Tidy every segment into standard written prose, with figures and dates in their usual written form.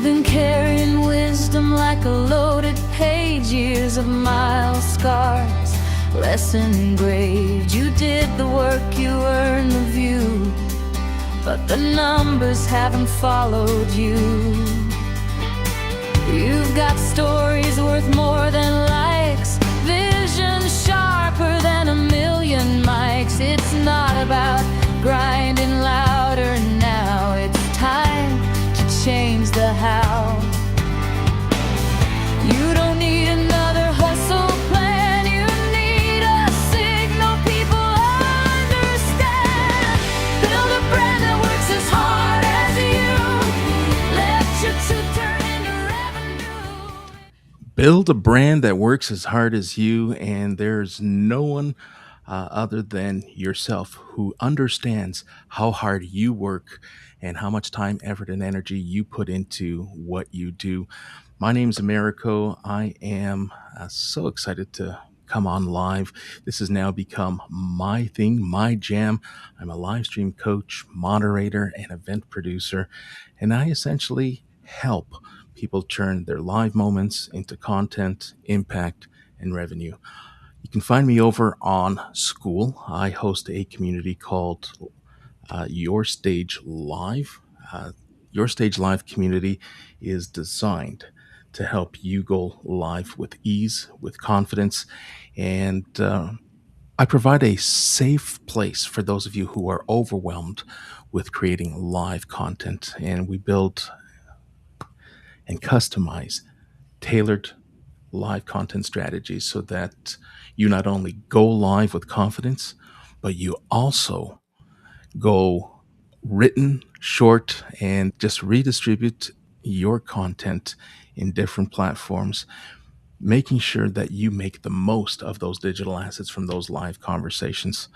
been carrying wisdom like a loaded page, years of miles, scars, lesson engraved. You did the work, you earned the view, but the numbers haven't followed you. You've got stories worth more than likes, vision sharper than a million mics. It's not about grinding louder now, it's time to change the how. You don't need another hustle plan, you need a signal people understand. Build a brand that works as hard as you, let your truth turn into revenue. Build a brand that works as hard as you, and there's no one other than yourself who understands how hard you work and how much time, effort, and energy you put into what you do. My name's Americo. I am so excited to come on live. This has now become my thing, my jam. I'm a live stream coach, moderator, and event producer, and I essentially help people turn their live moments into content, impact, and revenue. You can find me over on School. I host a community called Your Stage Live. Uh, Your Stage Live community is designed to help you go live with ease, with confidence, and I provide a safe place for those of you who are overwhelmed with creating live content. And we build and customize tailored live content strategies so that you not only go live with confidence, but you also go written, short, and just redistribute your content in different platforms, making sure that you make the most of those digital assets from those live conversations.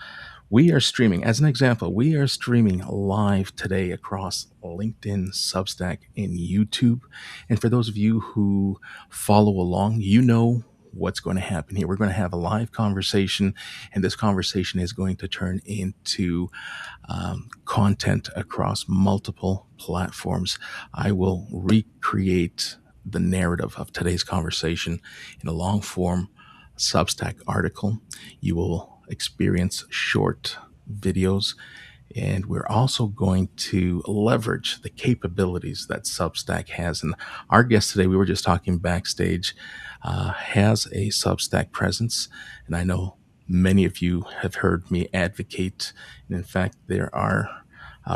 We are streaming, as an example, we are streaming live today across LinkedIn, Substack, and YouTube. And for those of you who follow along, you know what's going to happen here. We're going to have a live conversation, and this conversation is going to turn into content across multiple platforms. I will recreate the narrative of today's conversation in a long form Substack article. You will experience short videos, and we're also going to leverage the capabilities that Substack has. And our guest today, we were just talking backstage, has a Substack presence. And I know many of you have heard me advocate. And in fact, there are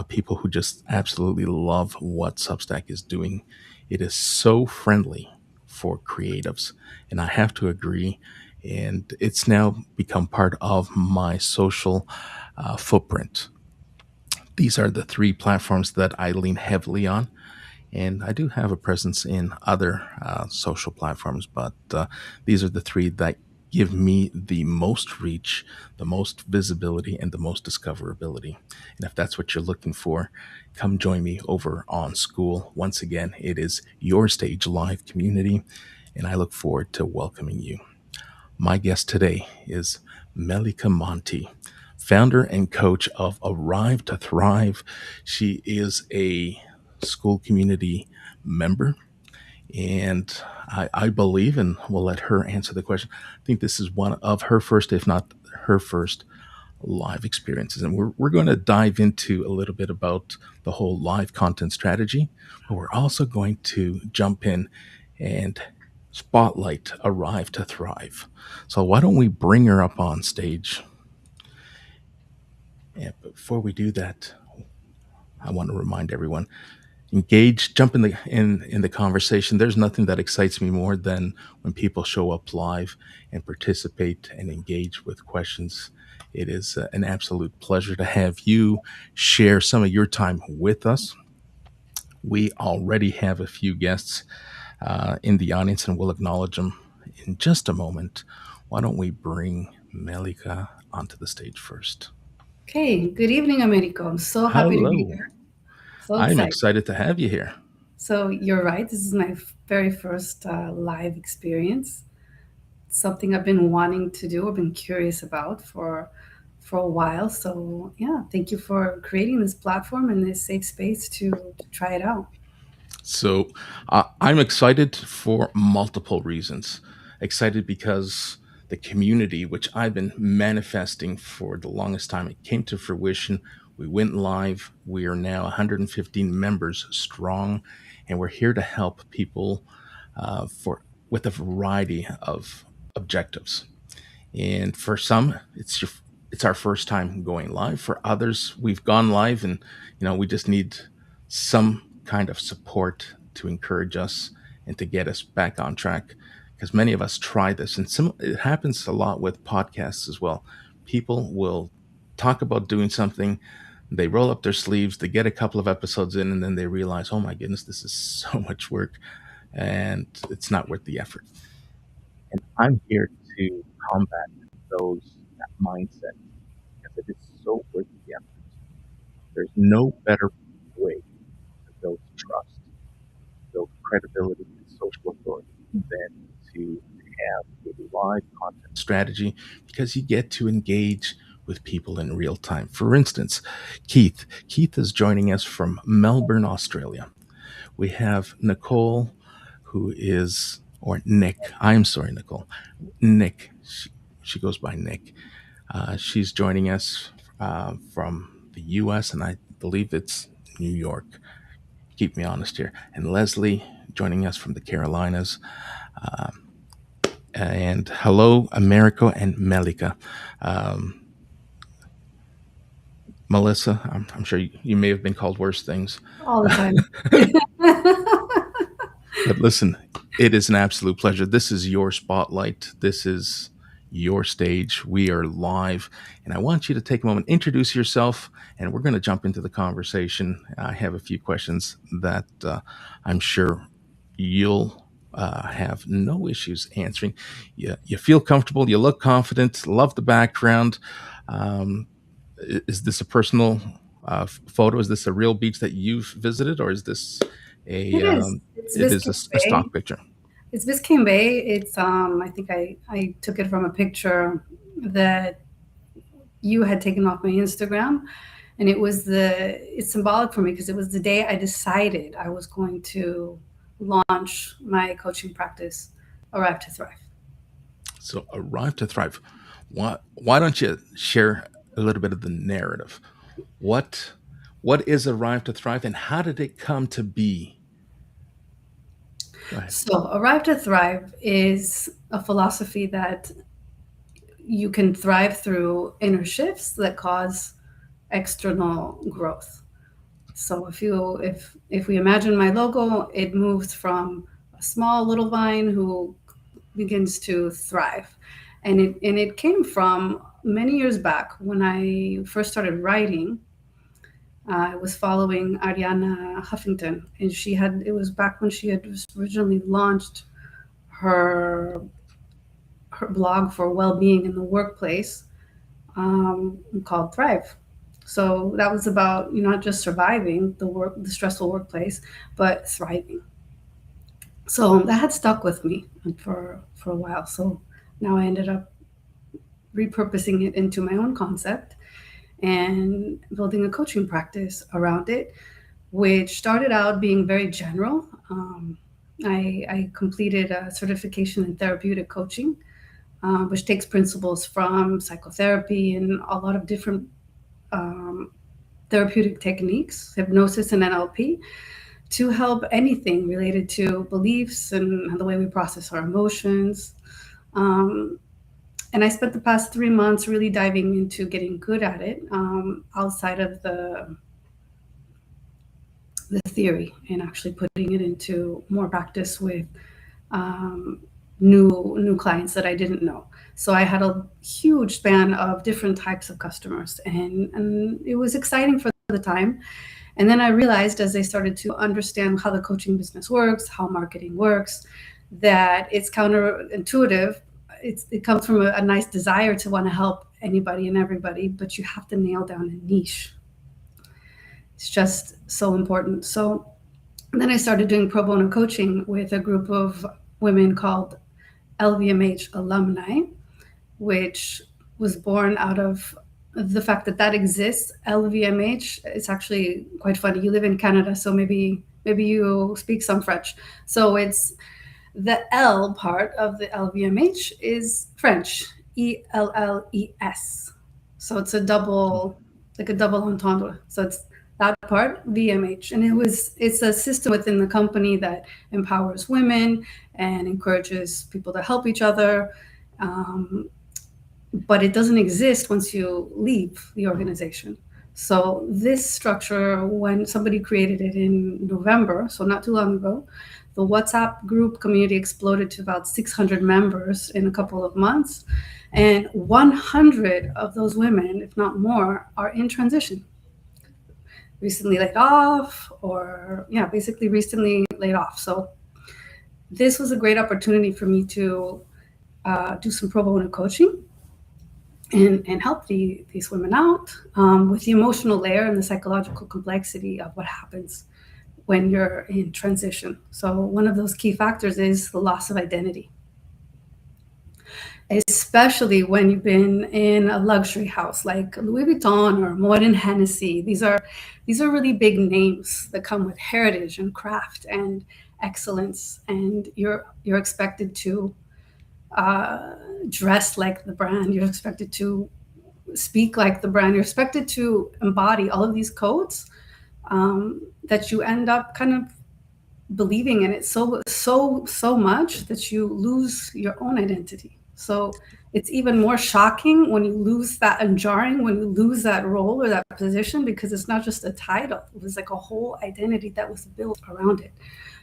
people who just absolutely love what Substack is doing. It is so friendly for creatives. And I have to agree. And it's now become part of my social footprint. These are the three platforms that I lean heavily on. And I do have a presence in other social platforms, but these are the three that give me the most reach, the most visibility, and the most discoverability. And if that's what you're looking for, come join me over on School. Once again, it is Your Stage Live community, and I look forward to welcoming you. My guest today is Melika Monti, founder and coach of Arrive to Thrive. She is a school community member, and I believe, and we'll let her answer the question. I think this is one of her first, if not her first, live experiences. And we're going to dive into a little bit about the whole live content strategy, but we're also going to jump in and spotlight Arrive to Thrive. So why don't we bring her up on stage? And before we do that, I want to remind everyone, engage, jump in the conversation. There's nothing that excites me more than when people show up live and participate and engage with questions. It is an absolute pleasure to have you share some of your time with us. We already have a few guests in the audience, and we'll acknowledge them in just a moment. Why don't we bring Melika onto the stage first? Okay, good evening, Americo. I'm so happy to be Hello. here. So I'm excited. excited to have you here. So you're right. This is my very first live experience. Something I've been wanting to do. I've been curious about for a while. So yeah, thank you for creating this platform and this safe space to try it out. So I'm excited for multiple reasons. Excited because the community, which I've been manifesting for the longest time, it came to fruition. We went live. We are now 115 members strong, and we're here to help people for with a variety of objectives. And for some, it's our first time going live. For others, we've gone live, and we just need some kind of support to encourage us and to get us back on track. Because many of us try this, and it happens a lot with podcasts as well. People will talk about doing something, they roll up their sleeves, they get a couple of episodes in, and then they realize, oh my goodness, this is so much work, and it's not worth the effort. And I'm here to combat that mindset because it is so worth the effort. There's no better way to build trust, build credibility and social authority than to have a live content strategy because you get to engage with people in real time. For instance, Keith. Keith is joining us from Melbourne, Australia. We have Nicole, who is, or Nick. I'm sorry, Nicole. Nick. She goes by Nick. She's joining us from the US, and I believe it's New York. Keep me honest here. And Leslie joining us from the Carolinas. And hello, Americo and Melika. Um, Melissa, I'm sure you may have been called worse things. All the time. But listen, it is an absolute pleasure. This is your spotlight. This is your stage. We are live. And I want you to take a moment, introduce yourself, and we're going to jump into the conversation. I have a few questions that I'm sure you'll have no issues answering. You feel comfortable, you look confident, love the background. Um, is this a personal photo? Is this a real beach that you've visited, or is this a It is. It's it is Biscayne a Bay. stock picture? It's Biscayne Bay. It's I think I took it from a picture that you had taken off my Instagram, and it's symbolic for me because it was the day I decided I was going to launch my coaching practice, Arrive to Thrive. So, Arrive to Thrive. Why don't you share a little bit of the narrative? What what is Arrive to Thrive, and how did it come to be? Go ahead. So, Arrive to Thrive is a philosophy that you can thrive through inner shifts that cause external growth. So if we imagine my logo, it moves from a small little vine who begins to thrive. And it came from many years back when I first started writing. I was following Ariana Huffington, and it was back when she had originally launched her her blog for well-being in the workplace, called Thrive. So that was about not just surviving the stressful workplace, but thriving. So that had stuck with me for a while. So now I ended up repurposing it into my own concept and building a coaching practice around it, which started out being very general. I completed a certification in therapeutic coaching, which takes principles from psychotherapy and a lot of different um, therapeutic techniques, hypnosis and NLP, to help anything related to beliefs and the way we process our emotions. Um, and I spent the past 3 months really diving into getting good at it, outside of the theory, and actually putting it into more practice with um, new clients that I didn't know. So I had a huge span of different types of customers, and it was exciting for the time. And then I realized as I started to understand how the coaching business works, how marketing works, that it's counterintuitive. It comes from a nice desire to want to help anybody and everybody, but you have to nail down a niche. It's just so important. So then I started doing pro bono coaching with a group of women called LVMH alumni, which was born out of the fact that exists. LVMH, it's actually quite funny. You live in Canada, so maybe Maybe you speak some French. So it's the L part of the LVMH is French, ELLES. So it's a double, like a double entendre. So it's that part, VMH. And it's a system within the company that empowers women and encourages people to help each other. Um, but it doesn't exist once you leave the organization. So this structure, when somebody created it in November, so not too long ago, the WhatsApp group community exploded to about 600 members in a couple of months. And 100 of those women, if not more, are in transition, recently laid off, or yeah, basically recently laid off. So this was a great opportunity for me to do some pro bono coaching and help these women out with the emotional layer and the psychological complexity of what happens when you're in transition. So one of those key factors is the loss of identity, especially when you've been in a luxury house like Louis Vuitton or Moet and Hennessy. These are really big names that come with heritage and craft and excellence, and you're expected to dress like the brand. You're expected to speak like the brand. You're expected to embody all of these codes that you end up kind of believing in it so much that you lose your own identity. So it's even more shocking when you lose that, and jarring when you lose that role or that position, because it's not just a title. It was like a whole identity that was built around it.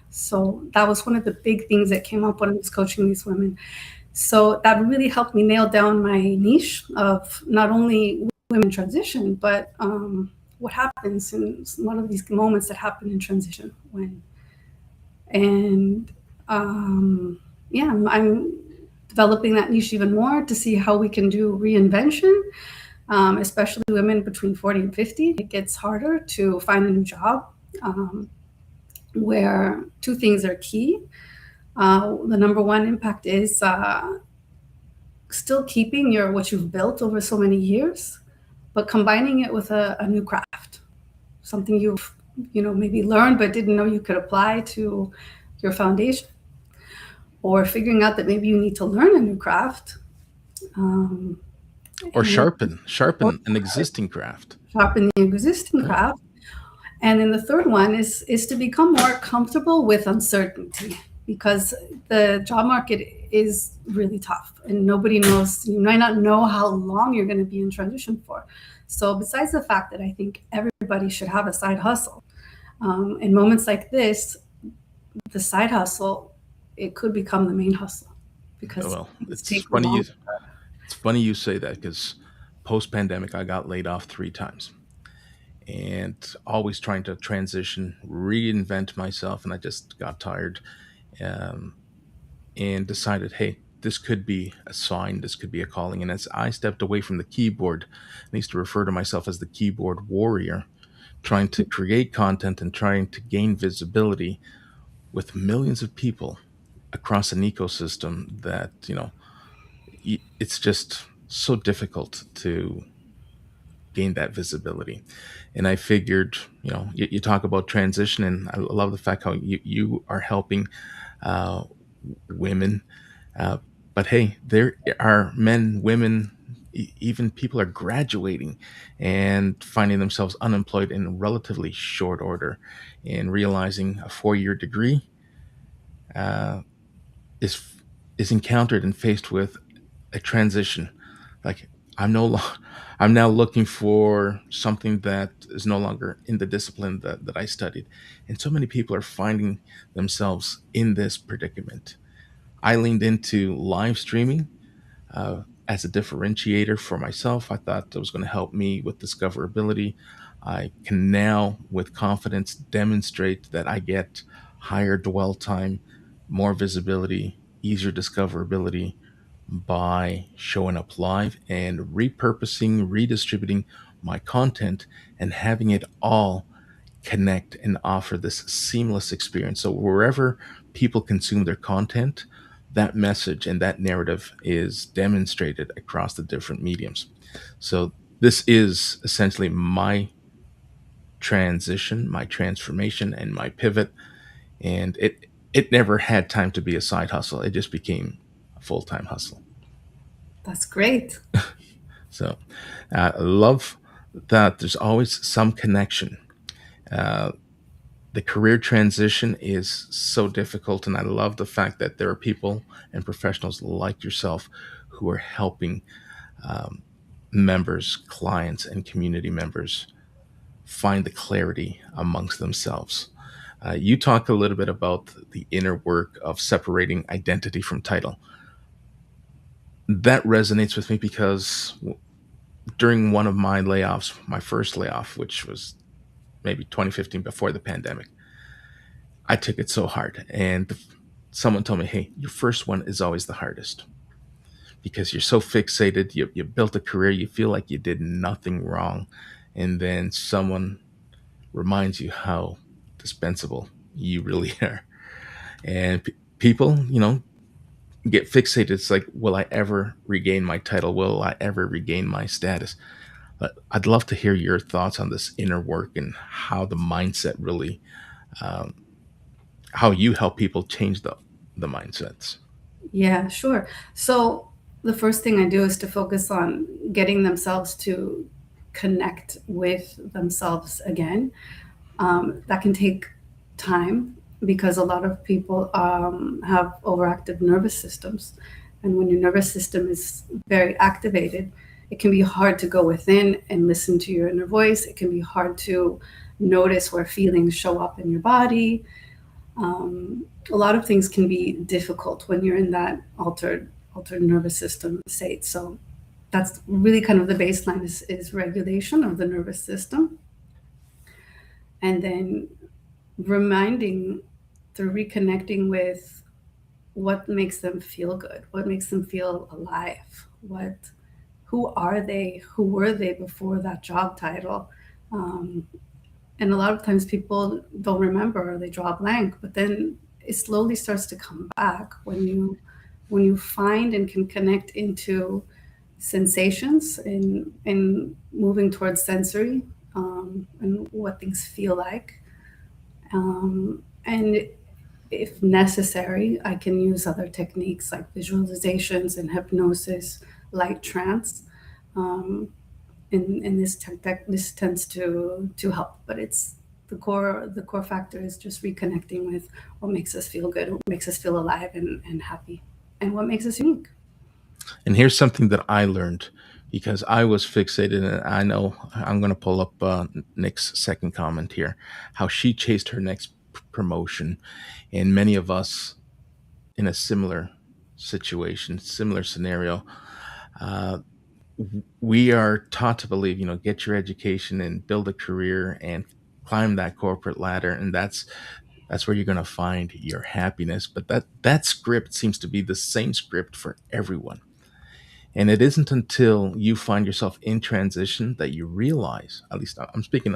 So that was one of the big things that came up when I was coaching these women. So that really helped me nail down my niche of not only women in transition, but what happens in one of these moments that happen in transition when, and yeah, I'm developing that niche even more to see how we can do reinvention, especially women between 40 and 50. It gets harder to find a new job, where two things are key. The number one impact is still keeping what you've built over so many years, but combining it with a new craft, something you've maybe learned but didn't know you could apply to your foundation, or figuring out that maybe you need to learn a new craft, Or and or sharpen an existing craft. sharpen the existing Yeah. craft. And then the third one is to become more comfortable with uncertainty, because the job market is really tough and nobody knows. You might not know how long you're going to be in transition for. So besides the fact that I think everybody should have a side hustle, in moments like this, the side hustle, it could become the main hustle, because Well, it's taking long. it's funny you say that because post pandemic I got laid off 3 times and always trying to transition, reinvent myself, and I just got tired, um, and decided, hey, this could be a sign, this could be a calling. And as I stepped away from the keyboard, I used to refer to myself as the keyboard warrior, trying to create content and trying to gain visibility with millions of people across an ecosystem that it's just so difficult to gain that visibility. And I figured, you talk about transition, and I love the fact how you are helping uh, women. Uh, but hey, there are men, women, even people are graduating and finding themselves unemployed in relatively short order, and realizing a 4-year degree uh, is is encountered and faced with a transition. Like, I'm no lo- I'm now looking for something that is no longer in the discipline that I studied. And so many people are finding themselves in this predicament. I leaned into live streaming as a differentiator for myself. I thought that was going to help me with discoverability. I can now, with confidence, demonstrate that I get higher dwell time, more visibility, easier discoverability by showing up live and repurposing, redistributing my content and having it all connect and offer this seamless experience. So wherever people consume their content, that message and that narrative is demonstrated across the different mediums. So this is essentially my transition, my transformation, and my pivot. And it never had time to be a side hustle. It just became a full time hustle. That's great. So I love that there's always some connection. Uh, the career transition is so difficult, and I love the fact that there are people and professionals like yourself who are helping um, members, clients, and community members find the clarity amongst themselves. You talk a little bit about the inner work of separating identity from title. That resonates with me because during one of my layoffs, my first layoff, which was maybe 2015 before the pandemic, I took it so hard. And someone told me, hey, your first one is always the hardest because you're so fixated. You built a career, you feel like you did nothing wrong. And then someone reminds you how dispensable you really are. And people, get fixated. It's like, will I ever regain my title? Will I ever regain my status? But I'd love to hear your thoughts on this inner work and how the mindset really, um, how you help people change the mindsets. Yeah, sure. So the first thing I do is to focus on getting themselves to connect with themselves again. That can take time because a lot of people have overactive nervous systems. And when your nervous system is very activated, it can be hard to go within and listen to your inner voice. It can be hard to notice where feelings show up in your body. A lot of things can be difficult when you're in that altered nervous system state. So that's really kind of the baseline is regulation of the nervous system. And then reminding through reconnecting with what makes them feel good, what makes them feel alive, who are they, who were they before that job title. um, and a lot of times people don't remember or they draw a blank, but then it slowly starts to come back when you find and can connect into sensations and moving towards sensory, and what things feel like. And if necessary, I can use other techniques like visualizations and hypnosis, light trance. Um, and this tends to help, but it's the core factor is just reconnecting with what makes us feel good, what makes us feel alive and happy, and what makes us unique. And here's something that I learned because I was fixated, and I know I'm going to pull up Nick's second comment here, how she chased her next promotion. And many of us in a similar situation, similar scenario, uh, we are taught to believe, get your education and build a career and climb that corporate ladder, and that's where you're going to find your happiness. But that script seems to be the same script for everyone. And it isn't until you find yourself in transition that you realize, at least I'm speaking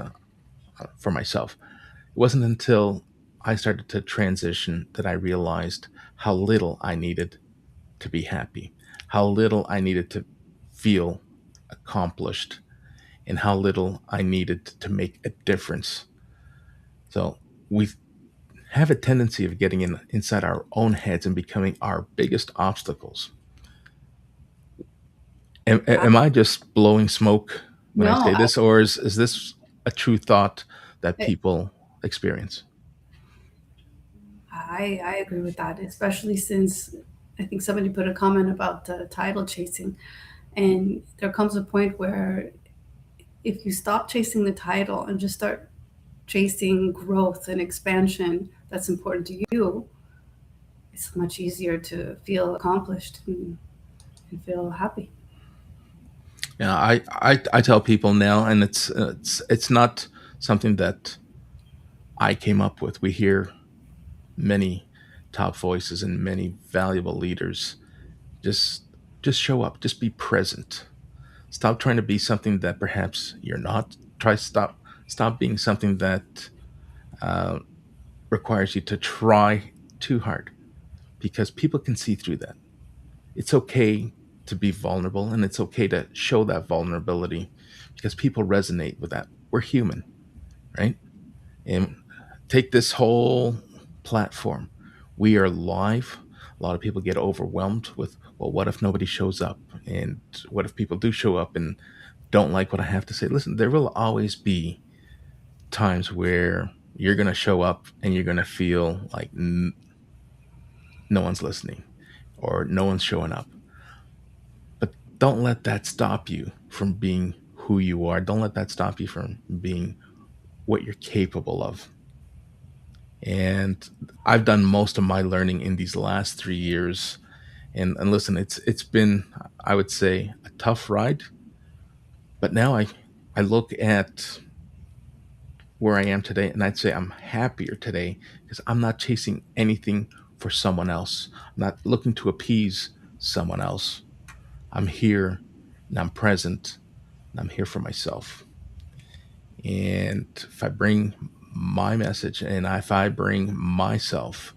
for myself, it wasn't until I started to transition that I realized how little I needed to be happy, how little I needed to feel accomplished, and how little I needed to make a difference. So we have a tendency of getting inside our own heads and becoming our biggest obstacles. Am I just blowing smoke when I No, say this, or is this a true thought that people experience? I agree with that, especially since I think somebody put a comment about title chasing, and there comes a point where if you stop chasing the title and just start chasing growth and expansion that's important to you, it's much easier to feel accomplished and feel happy. Yeah, I tell people now, and it's not something that I came up with. We hear many top voices and many valuable leaders. Just just show up, just be present. Stop trying to be something that perhaps you're not. Stop being something that uh, requires you to try too hard, because people can see through that. It's okay to be vulnerable, and it's okay to show that vulnerability because people resonate with that. We're human. right? And take this whole platform. We are live. A lot of people get overwhelmed with, well, what if nobody shows up? And what if people do show up and don't like what I have to say? Listen, there will always be times where you're going to show up and you're going to feel like no one's listening or no one's showing up. But don't let that stop you from being who you are. Don't let that stop you from being what you're capable of. And I've done most of my learning in these last 3 years. And listen, it's been, I would say, a tough ride. But now I look at where I am today, and I'd say I'm happier today because I'm not chasing anything for someone else. I'm not looking to appease someone else. I'm here and I'm present and I'm here for myself. And if I bring my message and if I bring myself,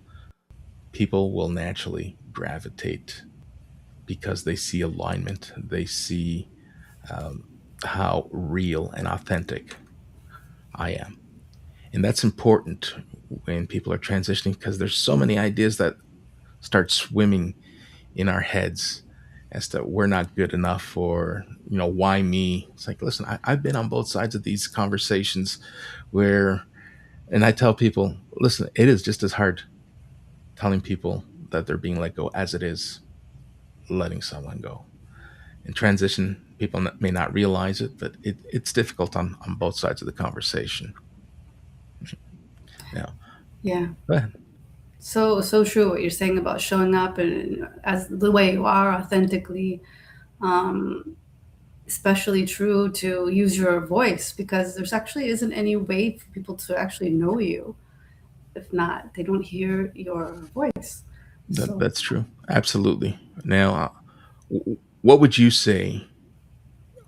people will naturally gravitate because they see alignment. They see how real and authentic I am. And that's important when people are transitioning because there's so many ideas that start swimming in our heads as to we're not good enough or why me. It's like, listen, I've been on both sides of these conversations where, and I tell people, listen, it is just as hard telling people that they're being let go as it is letting someone go. In transition, people may not realize it, but it's difficult on both sides of the conversation. Yeah. Yeah. Go ahead. So true what you're saying about showing up and as the way you are authentically, um, especially true to use your voice because there's actually isn't any way for people to actually know you if not they don't hear your voice. So That's true. Absolutely. Now, what would you say,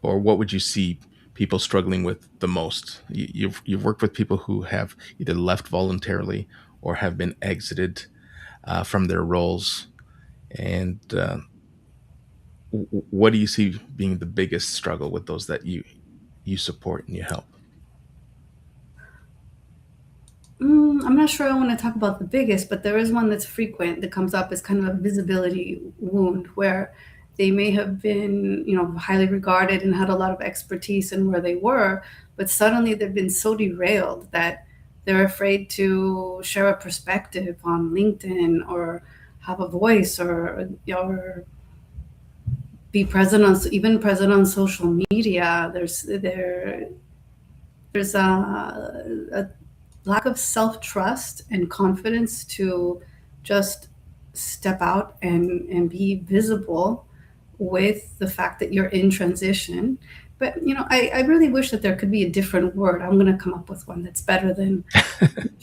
or what would you see people struggling with the most? You've worked with people who have either left voluntarily or have been exited from their roles, and what do you see being the biggest struggle with those that you support and you help? I'm not sure I want to talk about the biggest, but there is one that's frequent that comes up as kind of a visibility wound where they may have been, highly regarded and had a lot of expertise in where they were, but suddenly they've been so derailed that they're afraid to share a perspective on LinkedIn or have a voice or be present on even present on social media. There's a lack of self trust and confidence to just step out and be visible with the fact that you're in transition. But I really wish that there could be a different word. I'm going to come up with one that's better than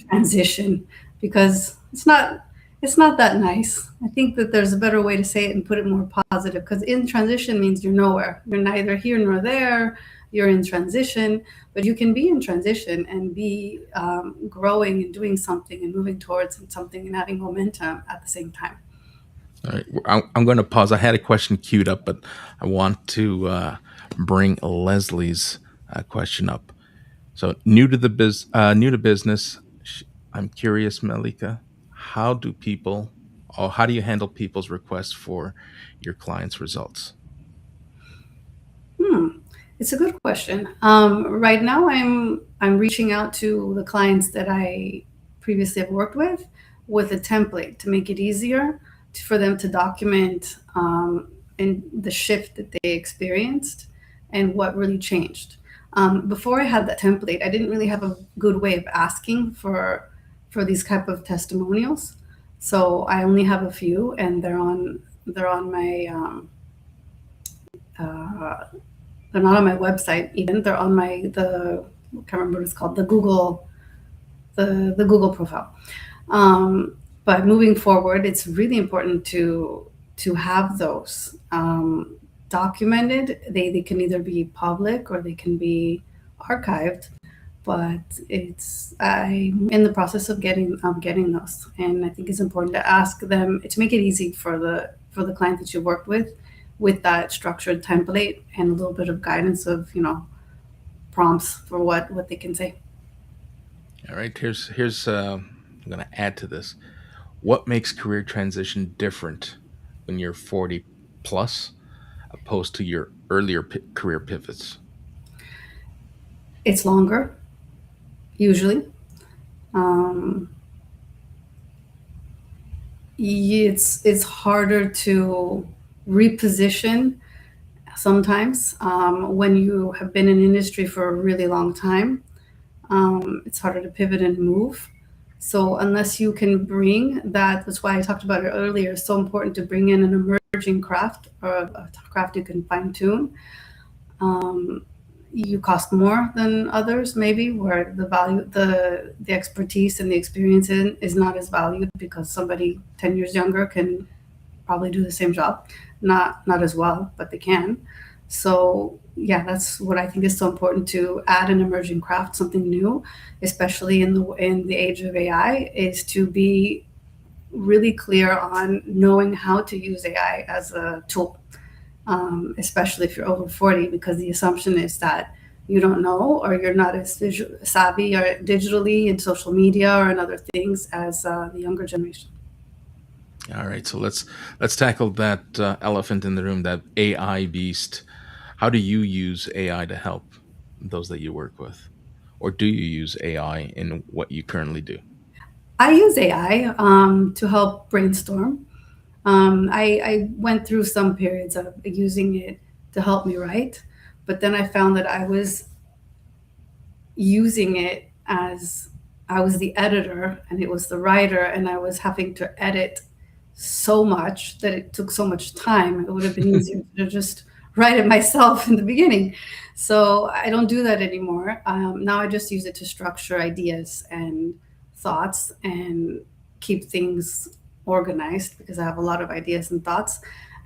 transition because it's not that nice. I think that there's a better way to say it and put it more positive because in transition means you're nowhere. You're neither here nor there. You're in transition, but you can be in transition and be growing and doing something and moving towards something and having momentum at the same time. All right, I'm going to pause. I had a question queued up, but I want to bring Leslie's question up. So new to business. I'm curious, Malika, how do people, or how do you handle people's requests for your clients' results? Hmm. It's a good question. Right now, I'm reaching out to the clients that I previously have worked with a template to make it easier for them to document and the shift that they experienced and what really changed. Before I had that template, I didn't really have a good way of asking for these type of testimonials. So I only have a few, and they're on my uh, they're not on my website even. They're on the I can't remember what it's called, the Google profile. But moving forward, it's really important to have those documented. They can either be public or they can be archived. But I'm in the process of getting those, and I think it's important to ask them to make it easy for the client that you worked with that structured template and a little bit of guidance of prompts for what they can say. All right, here's I'm going to add to this. What makes career transition different when you're 40 plus opposed to your earlier career pivots? It's longer, usually. Um, it's harder to reposition sometimes when you have been in industry for a really long time. It's harder to pivot and move. So unless you can bring that, that's why I talked about it earlier. It's so important to bring in an emerging craft or a craft you can fine tune. Um, you cost more than others, maybe, where the value, the expertise and the experience in is not as valued because somebody 10 years younger can probably do the same job, not as well, but they can. So yeah, that's what I think is so important to add an emerging craft, something new, especially in the age of AI, is to be really clear on knowing how to use AI as a tool, especially if you're over 40, because the assumption is that you don't know or you're not as savvy or digitally in social media or in other things as the younger generation. All right, so let's tackle that elephant in the room, that AI beast. How do you use AI to help those that you work with, or do you use AI in what you currently do? I use AI to help brainstorm. I went through some periods of using it to help me write, but then I found that I was using it as I was the editor and it was the writer, and I was having to edit so much that it took so much time. It would have been easier to just write it myself in the beginning. So I don't do that anymore. Now I just use it to structure ideas and thoughts and keep things organized because I have a lot of ideas and thoughts,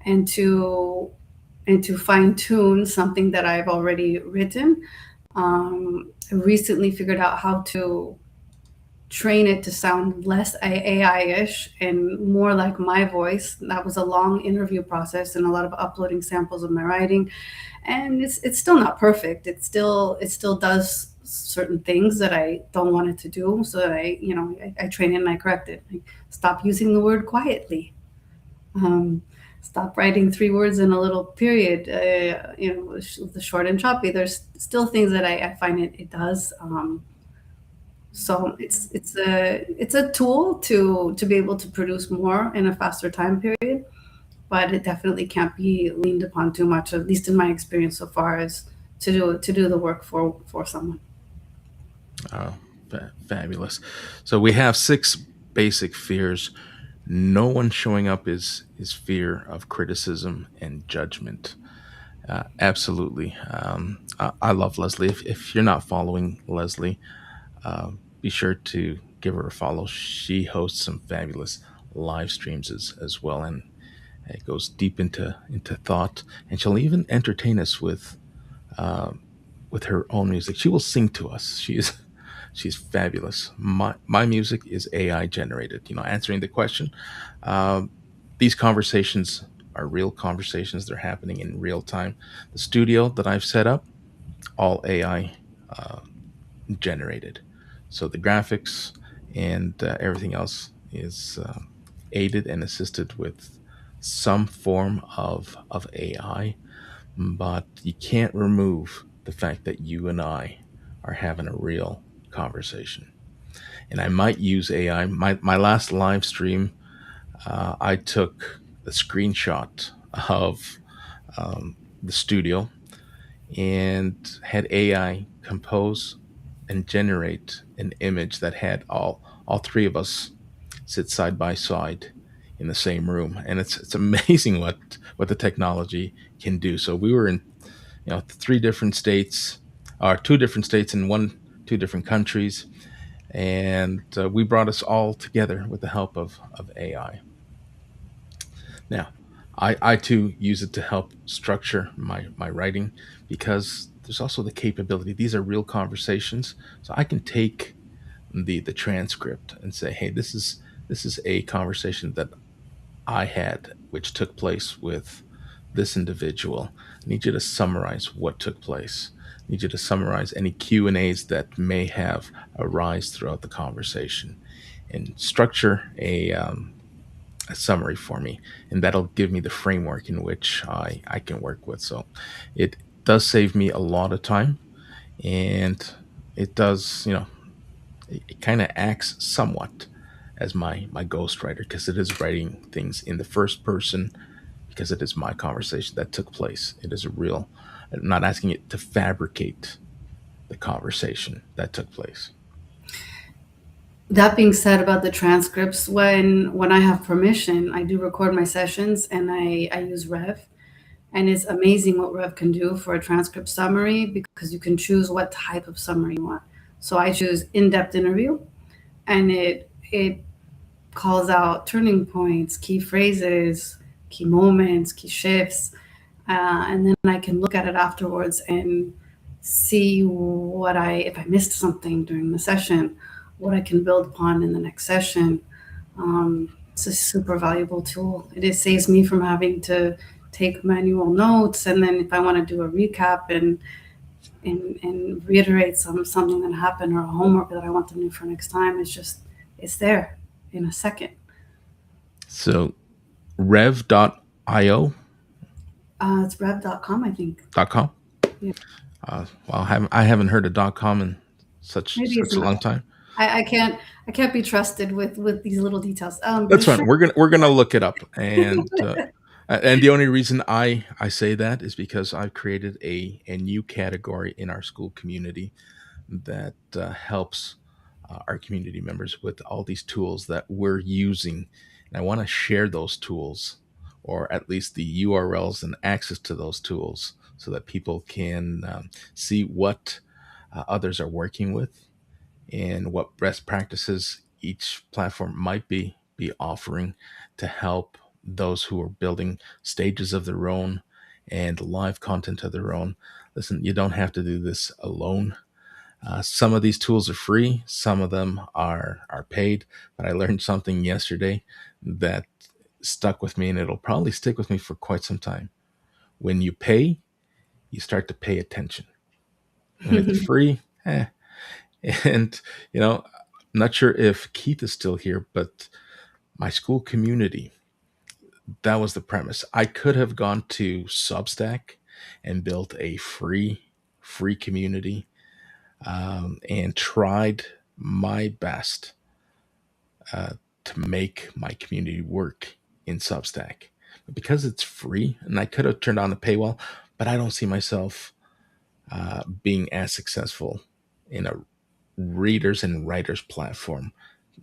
and to fine tune something that I've already written. I recently figured out how to train it to sound less AI-ish and more like my voice. That was a long interview process and a lot of uploading samples of my writing, and it's still not perfect. It still does certain things that I don't want it to do. So that I train it and I correct it. Like, stop using the word quietly. Um, Stop writing three words in a little period. The short and choppy. There's still things that I find it does. So it's a tool to be able to produce more in a faster time period, but it definitely can't be leaned upon too much. At least in my experience so far, as to do the work for someone. Oh, fabulous. So we have six basic fears. No one showing up is fear of criticism and judgment. Absolutely. I love Leslie. If you're not following Leslie, be sure to give her a follow. She hosts some fabulous live streams as well, and it goes deep into thought. And she'll even entertain us uh, with her own music. She will sing to us. She's fabulous. My music is AI generated. Answering the question. Um, these conversations are real conversations. They're happening in real time. The studio that I've set up, all AI generated. So the graphics and everything else is aided and assisted with some form of AI, but you can't remove the fact that you and I are having a real conversation. And I might use AI. My last live stream, I took a screenshot of the studio and had AI compose and generate an image that had all three of us sit side by side in the same room, and it's amazing what the technology can do. So we were in three different states, or two different states in two different countries, and we brought us all together with the help of AI. Now, I too use it to help structure my writing because there's also the capability. These are real conversations, so I can take the transcript and say, hey, this is a conversation that I had, which took place with this individual. I need you to summarize what took place. I need you to summarize any Q and A's that may have arise throughout the conversation, and structure a summary for me, and that'll give me the framework in which I can work with. So it does save me a lot of time, and it does, it kind of acts somewhat as my ghostwriter, because it is writing things in the first person, because it is my conversation that took place. It is a real, I'm not asking it to fabricate the conversation that took place. That being said, about the transcripts, when I have permission, I do record my sessions and I use Rev. And it's amazing what Rev can do for a transcript summary because you can choose what type of summary you want. So I choose in-depth interview, and it calls out turning points, key phrases, key moments, key shifts, and then I can look at it afterwards and see what I if I missed something during the session, what I can build upon in the next session. It's a super valuable tool. It saves me from having to take manual notes, and then if I want to do a recap and reiterate something that happened or a homework that I want them to do for next time, it's there in a second. So rev.io.com. It's rev.com, I think. Yeah. Well, I haven't heard of .com in Maybe it's such a not. long time. I can't be trusted with these little details. But That's it's fine. sure. We're gonna look it up, and the only reason I say that is because I've created a new category in our school community that helps our community members with all these tools that we're using, and I want to share those tools, or at least the URLs and access to those tools, so that people can see what others are working with, and what best practices each platform might be offering to help those who are building stages of their own and live content of their own. Listen, you don't have to do this alone. Some of these tools are free, some of them are paid, but I learned something yesterday that stuck with me, and it'll probably stick with me for quite some time. When you pay, you start to pay attention. When it's free, eh. And, I'm not sure if Keith is still here, but my school community, that was the premise. I could have gone to Substack and built a free community, and tried my best uh, to make my community work in Substack. But because it's free, and I could have turned on the paywall, but I don't see myself being as successful in a readers and writers platform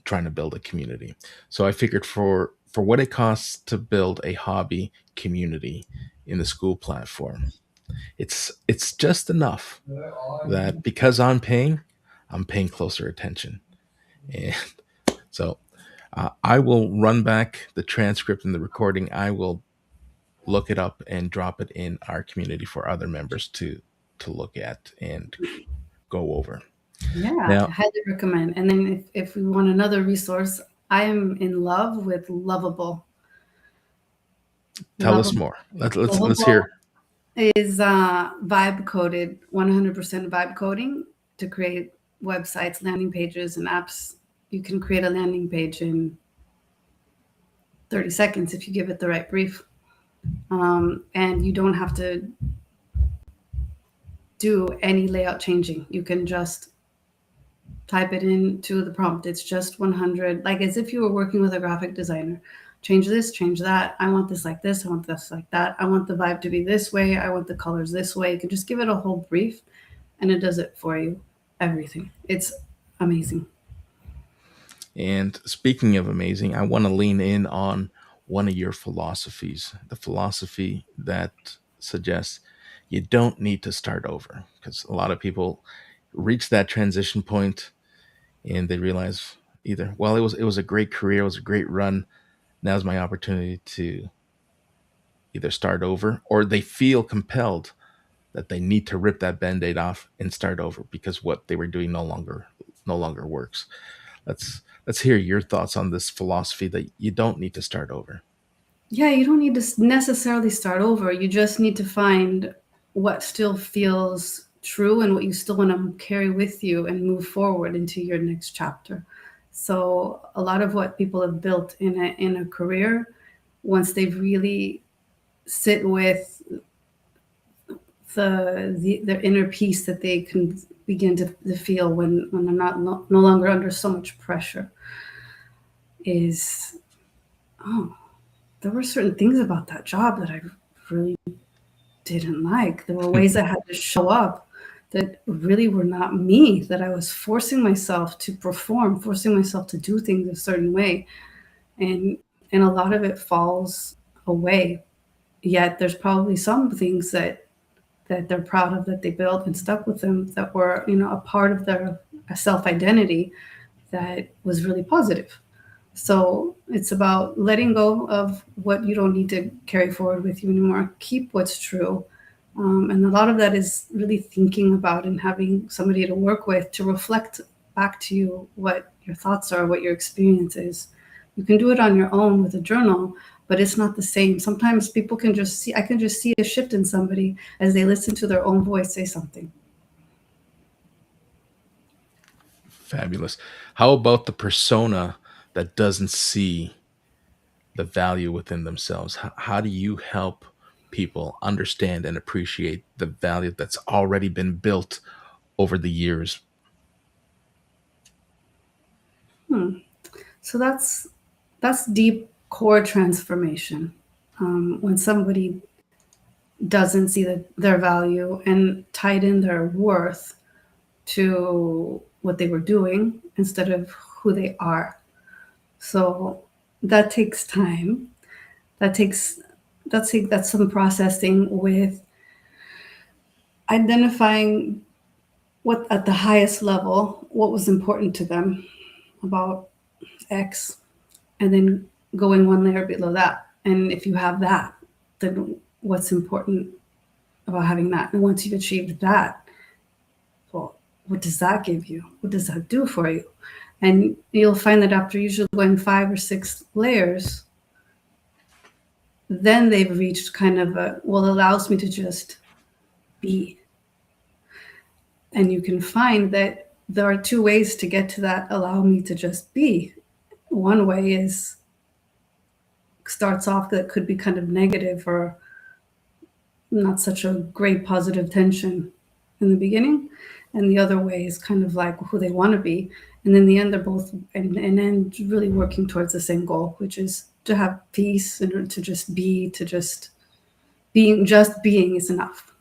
trying to build a community. So I figured for what it costs to build a hobby community in the school platform, it's just enough that because I'm paying closer attention. And so I will run back the transcript and the recording. I will look it up and drop it in our community for other members to look at and go over. Yeah, I Now, highly recommend. And then if we want another resource, I am in love with Lovable. tell us Lovable, more. Let's Lovable hear. is vibe coded, 100% vibe coding to create websites, landing pages, and apps. You can create a landing page in 30 seconds if you give it the right brief. And you don't have to do any layout changing. You can just type it into the prompt. It's just 100, like as if you were working with a graphic designer. Change this, change that. I want this like this. I want this like that. I want the vibe to be this way. I want the colors this way. You can just give it a whole brief and it does it for you. Everything. It's amazing. And speaking of amazing, I want to lean in on one of your philosophies, the philosophy that suggests you don't need to start over, because a lot of people reach that transition point and they realize either, well, it was a great career, it was a great run, now's my opportunity to either start over, or they feel compelled that they need to rip that band-aid off and start over because what they were doing no longer works. Let's hear your thoughts on this philosophy that you don't need to start over. Yeah, you don't need to necessarily start over. You just need to find what still feels true and what you still want to carry with you and move forward into your next chapter. So a lot of what people have built in a career, once they've really sit with their inner peace that they can begin to feel when they're not no longer under so much pressure, is, oh, there were certain things about that job that I really didn't like. There were ways I had to show up that really were not me, that I was forcing myself to perform, forcing myself to do things a certain way. And a lot of it falls away. Yet there's probably some things that they're proud of that they built and stuck with them that were, a part of their self identity that was really positive. So it's about letting go of what you don't need to carry forward with you anymore. Keep what's true. And a lot of that is really thinking about and having somebody to work with to reflect back to you what your thoughts are, what your experience is. You can do it on your own with a journal, but it's not the same. Sometimes people can just see, I can just see a shift in somebody as they listen to their own voice say something. Fabulous. How about the persona that doesn't see the value within themselves? How do you help people understand and appreciate the value that's already been built over the years? So that's deep core transformation. When somebody doesn't see their value and tied in their worth to what they were doing instead of who they are. So that takes time. That takes that's some processing with identifying what at the highest level what was important to them about X, and then going one layer below that. And if you have that, then what's important about having that? And once you've achieved that, well, what does that give you? What does that do for you? And you'll find that after usually going 5 or 6 layers, then they've reached kind of a, well, it allows me to just be. And you can find that there are two ways to get to that allow me to just be. One way is starts off that could be kind of negative or not such a great positive tension in the beginning. And the other way is kind of like who they want to be. And in the end, they're both, and then really working towards the same goal, which is to have peace and to just be, to just being is enough.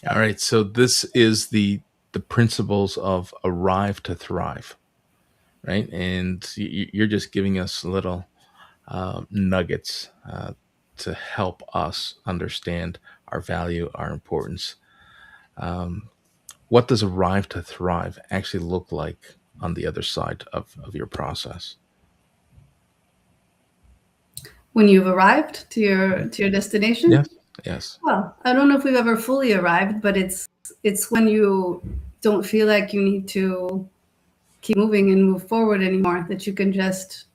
All right, so this is the principles of arrive to thrive, right? And you're just giving us little nuggets to help us understand our value, our importance. What does arrive to thrive actually look like on the other side of your process? When you've arrived to your destination, Yes, yes. well, I don't know if we've ever fully arrived, but it's when you don't feel like you need to keep moving and move forward anymore, that you can just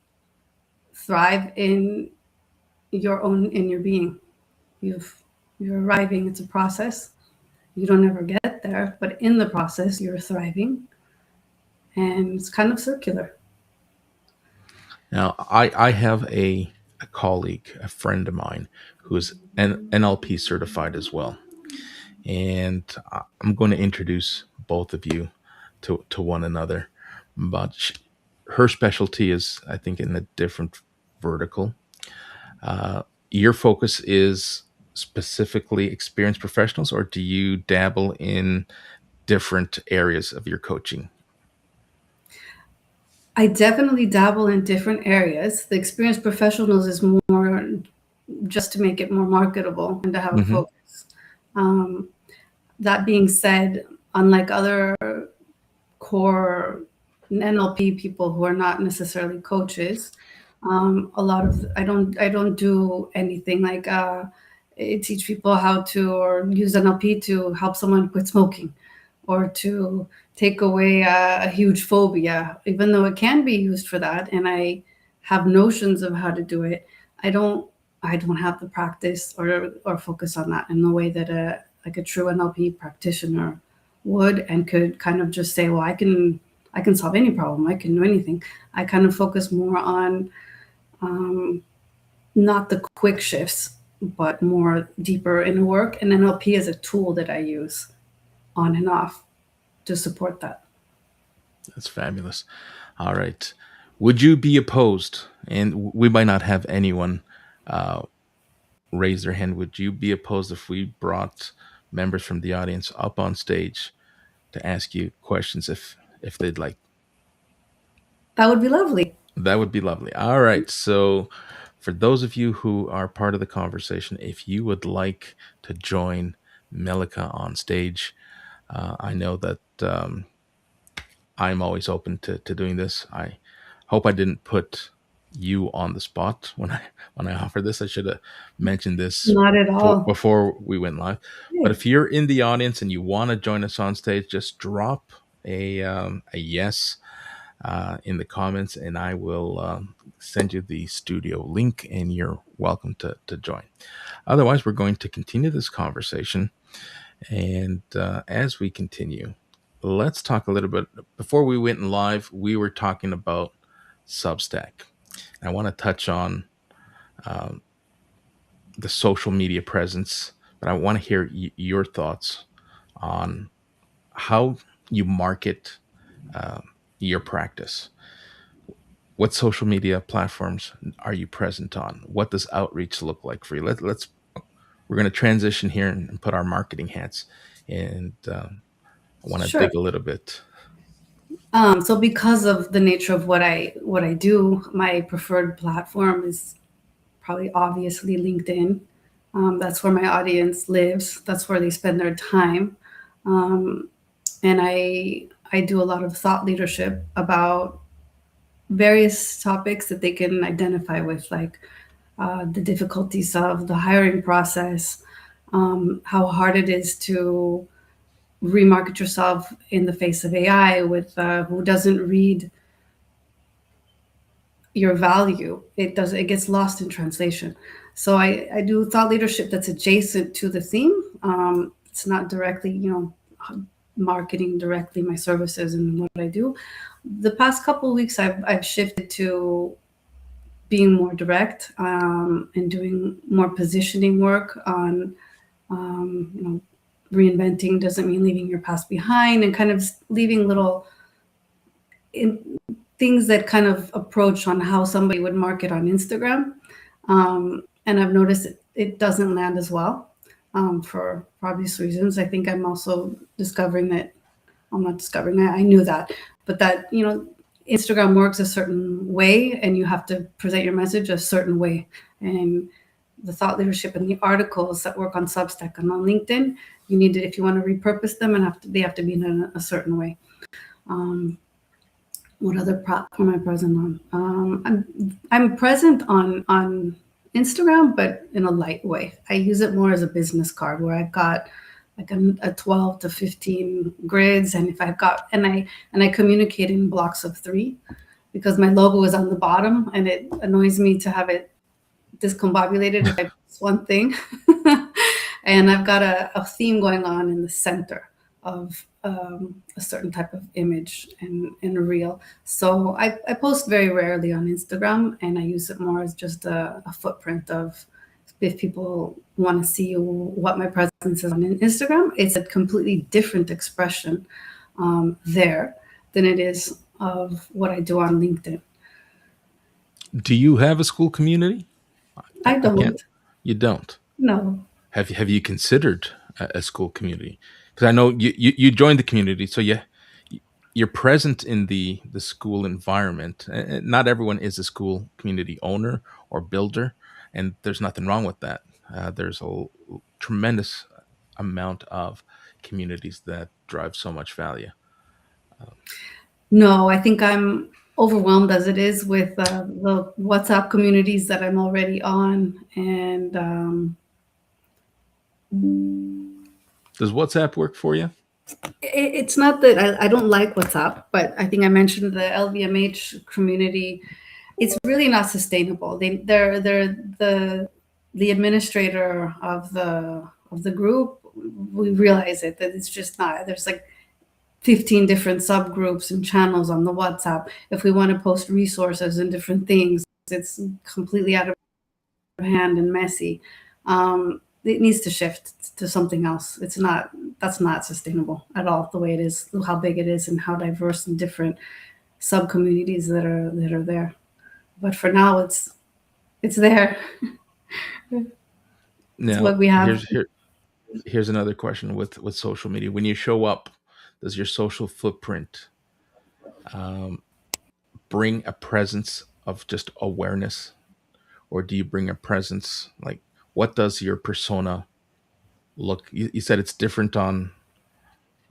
thrive in your being. You've you're arriving. It's a process. You don't ever get there, but in the process, you're thriving, and it's kind of circular. Now, I have a colleague, a friend of mine, who is NLP certified as well. And I'm going to introduce both of you to one another. But her specialty is, I think, in a different vertical. Your focus is specifically experienced professionals, or do you dabble in different areas of your coaching? I definitely dabble in different areas. The experienced professionals is more just to make it more marketable and to have a Hmm. focus. Um, that being said, unlike other core NLP people who are not necessarily coaches, a lot of I don't do anything like teach people how to or use NLP to help someone quit smoking or to take away a huge phobia, even though it can be used for that. And have notions of how to do it. I don't I don't have the practice or focus on that in the way that a like a true NLP practitioner would, and could kind of just say, well, I can solve any problem. I can do anything. I kind of focus more on not the quick shifts, but more deeper inner work. And NLP is a tool that I use on and off to support that. That's fabulous. All right. Would you be opposed? And we might not have anyone uh, raise their hand. Would you be opposed if we brought members from the audience up on stage to ask you questions if they'd like? That would be lovely. That would be lovely. All right. So, for those of you who are part of the conversation, if you would like to join Melika on stage, I know that I'm always open to doing this. I hope I didn't put you on the spot when I offered this. I should have mentioned this Not at all. before we went live. But Hey, if you're in the audience and you want to join us on stage, just drop a yes in the comments, and I will send you the studio link, and you're welcome to join. Otherwise, we're going to continue this conversation. And as we continue, let's talk a little bit. Before we went live, we were talking about Substack. I want to touch on the social media presence, but I want to hear your thoughts on how you market your practice. What social media platforms are you present on? What does outreach look like for you? Let's we're going to transition here and put our marketing hats, and I want to sure. dig a little bit. So because of the nature of what I do, my preferred platform is probably obviously LinkedIn. That's where my audience lives. That's where they spend their time. And I do a lot of thought leadership about various topics that they can identify with, like the difficulties of the hiring process, how hard it is to remarket yourself in the face of AI with who doesn't read your value. It gets lost in translation. So I do thought leadership that's adjacent to the theme. It's not directly, marketing directly my services and what I do. The past couple of weeks, I've shifted to being more direct, and doing more positioning work on, reinventing doesn't mean leaving your past behind, and kind of leaving little in, things that kind of approach on how somebody would market on Instagram. And I've noticed it doesn't land as well, for obvious reasons. I think I'm also discovering that I'm not discovering that, I knew that, but that, Instagram works a certain way and you have to present your message a certain way. And the thought leadership and the articles that work on Substack and on LinkedIn, you need to, if you want to repurpose them, and they have to be in a certain way. What other platform am I present on? I'm present on Instagram, but in a light way. I use it more as a business card, where I've got like a 12 to 15 grids, and if I've got and I communicate in blocks of 3, because my logo is on the bottom, and it annoys me to have it discombobulated if I post one thing. And I've got a theme going on in the center of a certain type of image and a reel. So I post very rarely on Instagram, and I use it more as just a footprint of, if people want to see what my presence is on Instagram, it's a completely different expression there than it is of what I do on LinkedIn. Do you have a school community? I I can't. don't You don't. know. Have you considered a school community? Because I know you joined the community, so you're present in the school environment. Not everyone is a school community owner or builder, and there's nothing wrong with that. There's a tremendous amount of communities that drive so much value. No, I think I'm overwhelmed as it is with the WhatsApp communities that I'm already on. And Does WhatsApp work for you? it's not that I don't like WhatsApp, but I think I mentioned the LVMH community. it's really not sustainable. They're the administrator of the group. We realize it that it's just not. There's like 15 different subgroups and channels on the WhatsApp. If we want to post resources and different things, it's completely out of hand and messy. It needs to shift to something else. It's not That's not sustainable at all. The way it is, how big it is, and how diverse and different sub communities that are there. But for now, it's there. It's Now, what we have. here's another question with social media. When you show up, does your social footprint bring a presence of just awareness, or do you bring a presence like what does your persona look? You said it's different on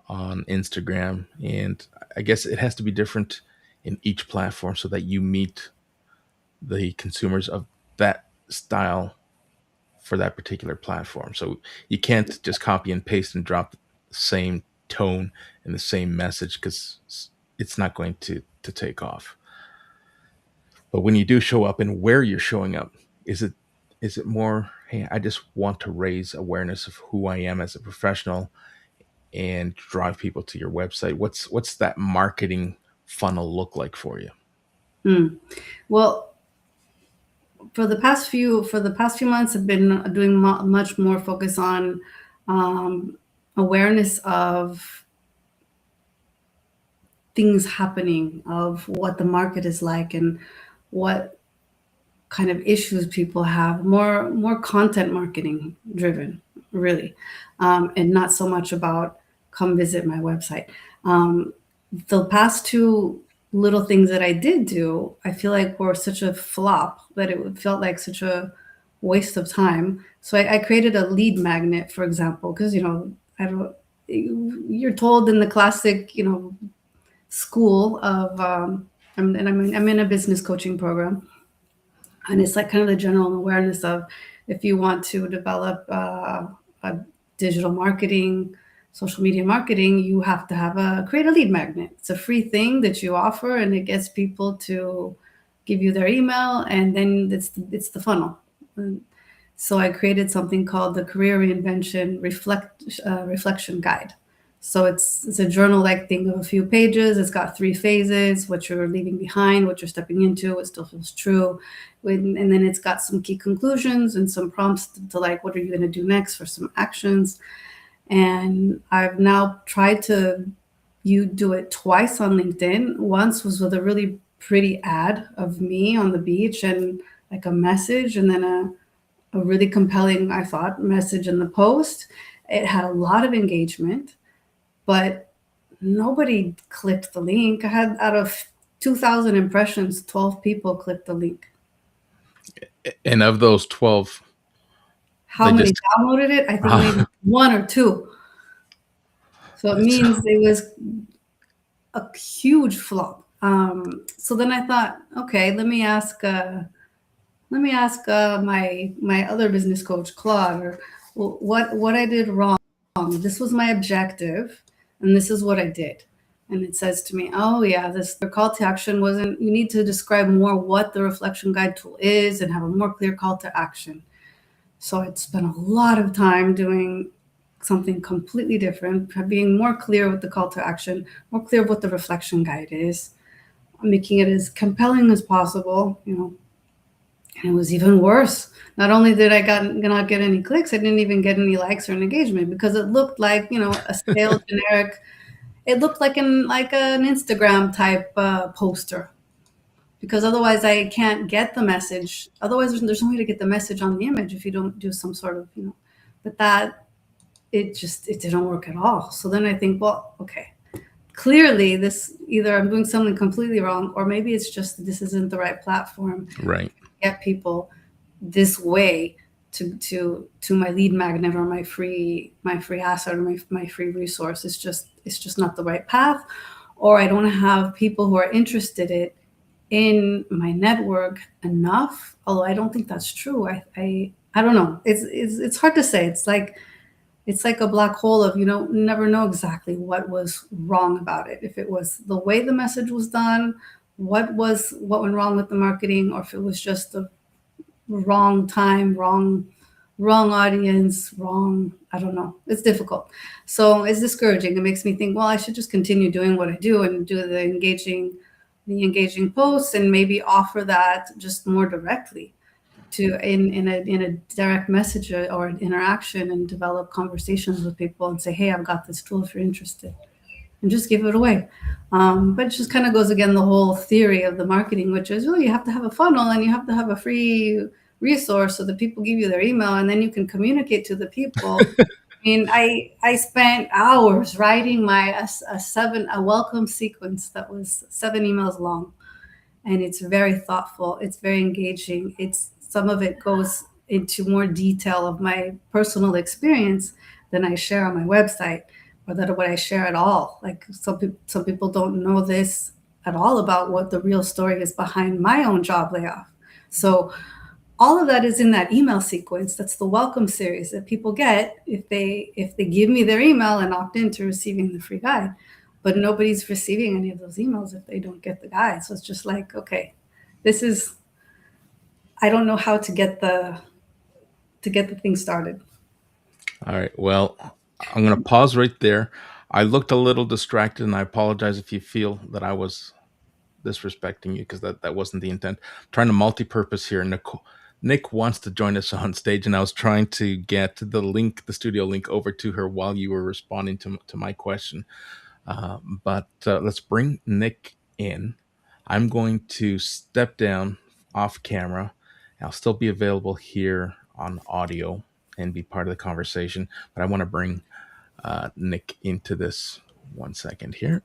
Instagram, and I guess it has to be different in each platform so that you meet the consumers of that style for that particular platform. So you can't just copy and paste and drop the same tone and the same message because it's not going to take off. But when you do show up and where you're showing up, is it is it more, hey, I just want to raise awareness of who I am as a professional and drive people to your website? What's that marketing funnel look like for you? Hmm. Well, for the past few months, I've been doing much more focus on awareness of things happening, of what the market is like, and what kind of issues people have. More content marketing driven, really, and not so much about come visit my website. Um, the past two little things that I did do, I feel like were such a flop that it felt like such a waste of time. So I created a lead magnet, for example, because I don't. You're told in the classic, school of, I'm in a business coaching program, and it's like kind of the general awareness of if you want to develop a digital marketing, social media marketing, you have to create a lead magnet. It's a free thing that you offer, and it gets people to give you their email, and then it's the funnel. So I created something called the Career Reinvention Reflection Guide. So it's a journal like thing of a few pages. It's got three phases: what you're leaving behind, what you're stepping into, what still feels true, and then it's got some key conclusions and some prompts to like what are you going to do next for some actions. And I've now tried to you do it twice on LinkedIn. Once was with a really pretty ad of me on the beach and like a message, and then a really compelling, I thought, message in the post. It had a lot of engagement, but nobody clicked the link. I had out of 2,000 impressions, 12 people clicked the link. And of those 12, How they many just downloaded it? I think maybe one or two. So it it's means it was a huge flop. So then I thought, okay, let me ask my other business coach, Claude, or what I did wrong. This was my objective, and this is what I did. And it says to me, oh yeah, this the call to action wasn't. You need to describe more what the reflection guide tool is and have a more clear call to action. So I'd spent a lot of time doing something completely different, being more clear with the call to action, more clear what the reflection guide is, making it as compelling as possible. And it was even worse. Not only did I not get any clicks, I didn't even get any likes or engagement because it looked like a stale generic. It looked like an Instagram type poster. Because otherwise, I can't get the message. Otherwise, there's no way to get the message on the image if you don't do some sort of. But that it didn't work at all. So then I think, well, okay, clearly this either I'm doing something completely wrong, or maybe it's just that this isn't the right platform right. get people this way to my lead magnet or my free asset or my free resource. It's just not the right path, or I don't have people who are interested in my network enough. Although I don't think that's true. I don't know. It's hard to say. It's like a black hole of never know exactly what was wrong about it. If it was the way the message was done, what went wrong with the marketing, or if it was just the wrong time, wrong audience, wrong, I don't know. It's difficult. So it's discouraging. It makes me think, well, I should just continue doing what I do and do the engaging posts, and maybe offer that just more directly to in a direct message or an interaction, and develop conversations with people and say, hey, I've got this tool if you're interested, and just give it away. But it just kind of goes again the whole theory of the marketing, which is, well, you have to have a funnel and you have to have a free resource so that people give you their email and then you can communicate to the people. I mean, I spent hours writing a welcome sequence that was 7 emails long, and it's very thoughtful. It's very engaging. It's some of it goes into more detail of my personal experience than I share on my website, or that what I share at all. Like some people don't know this at all about what the real story is behind my own job layoff. So all of that is in that email sequence. That's the welcome series that people get if they give me their email and opt into receiving the free guide. But nobody's receiving any of those emails if they don't get the guide. So it's just like, okay, this is, I don't know how to get the thing started. All right. Well, I'm going to pause right there. I looked a little distracted, and I apologize if you feel that I was disrespecting you, because that wasn't the intent. I'm trying to multi-purpose here. Nick wants to join us on stage, and I was trying to get the studio link over to her while you were responding to my question. But let's bring Nick in. I'm going to step down off camera. I'll still be available here on audio and be part of the conversation, but I want to bring Nick into this 1 second here.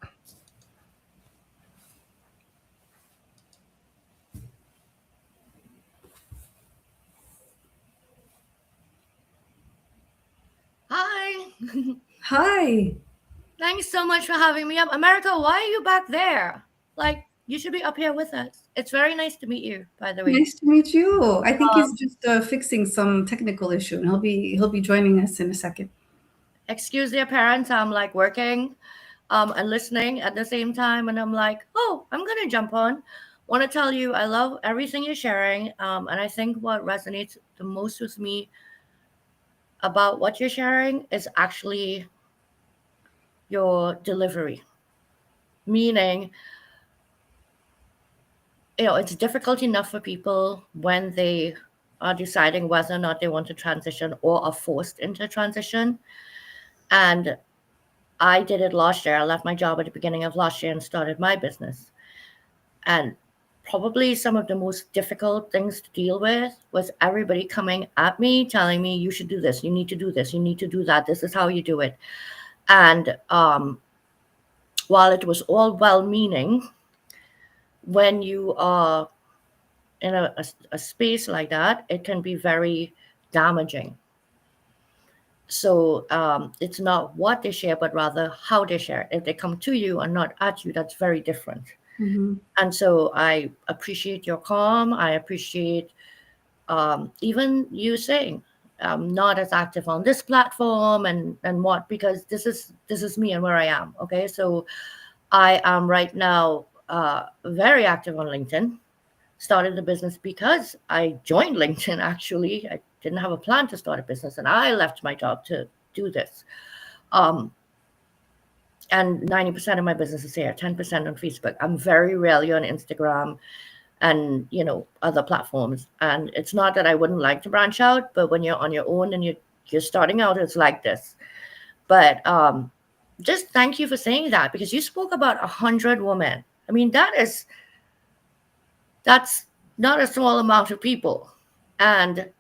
Hi. Hi. Thanks so much for having me up. America, why are you back there? Like, you should be up here with us. It's very nice to meet you, by the way. Nice to meet you. I think he's Um, just fixing some technical issue, and he'll be joining us in a second. Excuse the appearance. I'm like working and listening at the same time. And I'm like, oh, I'm going to jump on. Want to tell you, I love everything you're sharing. And I think what resonates the most with me about what you're sharing is actually your delivery, meaning it's difficult enough for people when they are deciding whether or not they want to transition or are forced into transition. And I did it last year. I left my job at the beginning of last year and started my business. And probably some of the most difficult things to deal with was everybody coming at me telling me, you should do this, you need to do this, you need to do that, this is how you do it. And while it was all well meaning, when you are in a space like that, it can be very damaging. So it's not what they share, but rather how they share. If they come to you and not at you, that's very different. Hmm. And so I appreciate your calm. I appreciate even you saying I'm not as active on this platform and what, because this is me and where I am. Okay, so I am right now very active on LinkedIn. Started the business because I joined LinkedIn. Actually, I didn't have a plan to start a business, and I left my job to do this. Um, and 90% of my business is here, 10% on Facebook. I'm very rarely on Instagram and other platforms. And it's not that I wouldn't like to branch out, but when you're on your own and you're starting out, it's like this. But just thank you for saying that, because you spoke about 100 women. I mean, that's not a small amount of people. And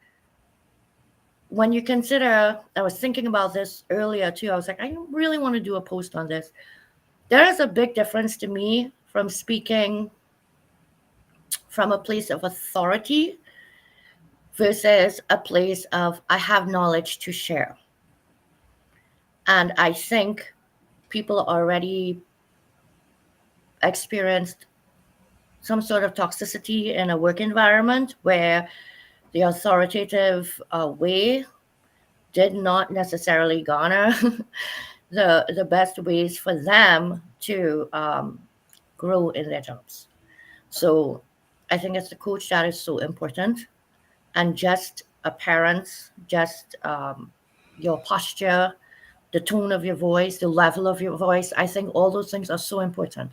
when you consider, I was thinking about this earlier too. I was like, I really want to do a post on this. There is a big difference to me from speaking from a place of authority versus a place of I have knowledge to share. And I think people already experienced some sort of toxicity in a work environment where the authoritative way did not necessarily garner the best ways for them to grow in their jobs. So I think as a coach, that is so important. And just appearance, just your posture, the tone of your voice, the level of your voice. I think all those things are so important.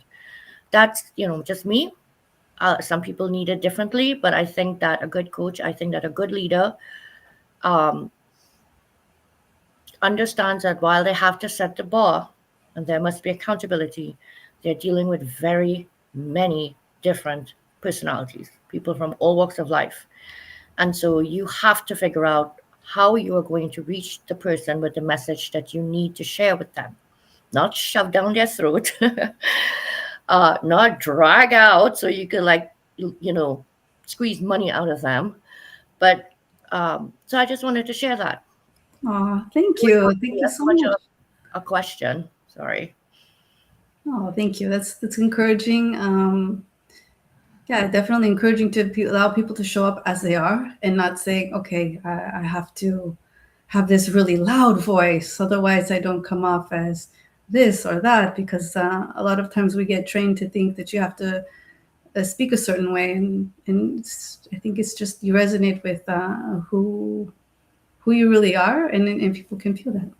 That's, just me. Some people need it differently, but I think that a good coach, I think that a good leader um, understands that while they have to set the bar and there must be accountability, they're dealing with very many different personalities, people from all walks of life. And so you have to figure out how you are going to reach the person with the message that you need to share with them, not shove down their throat, not drag out so you could, like, squeeze money out of them. But so I just wanted to share that. Oh, thank It was you. not Thank really you as so much much. a question. Sorry. Oh, thank you. That's encouraging. Yeah, definitely encouraging to allow people to show up as they are and not saying, okay, I have to have this really loud voice, otherwise I don't come off as this or that. Because a lot of times we get trained to think that you have to speak a certain way, and I think it's just you resonate with who you really are, and people can feel that.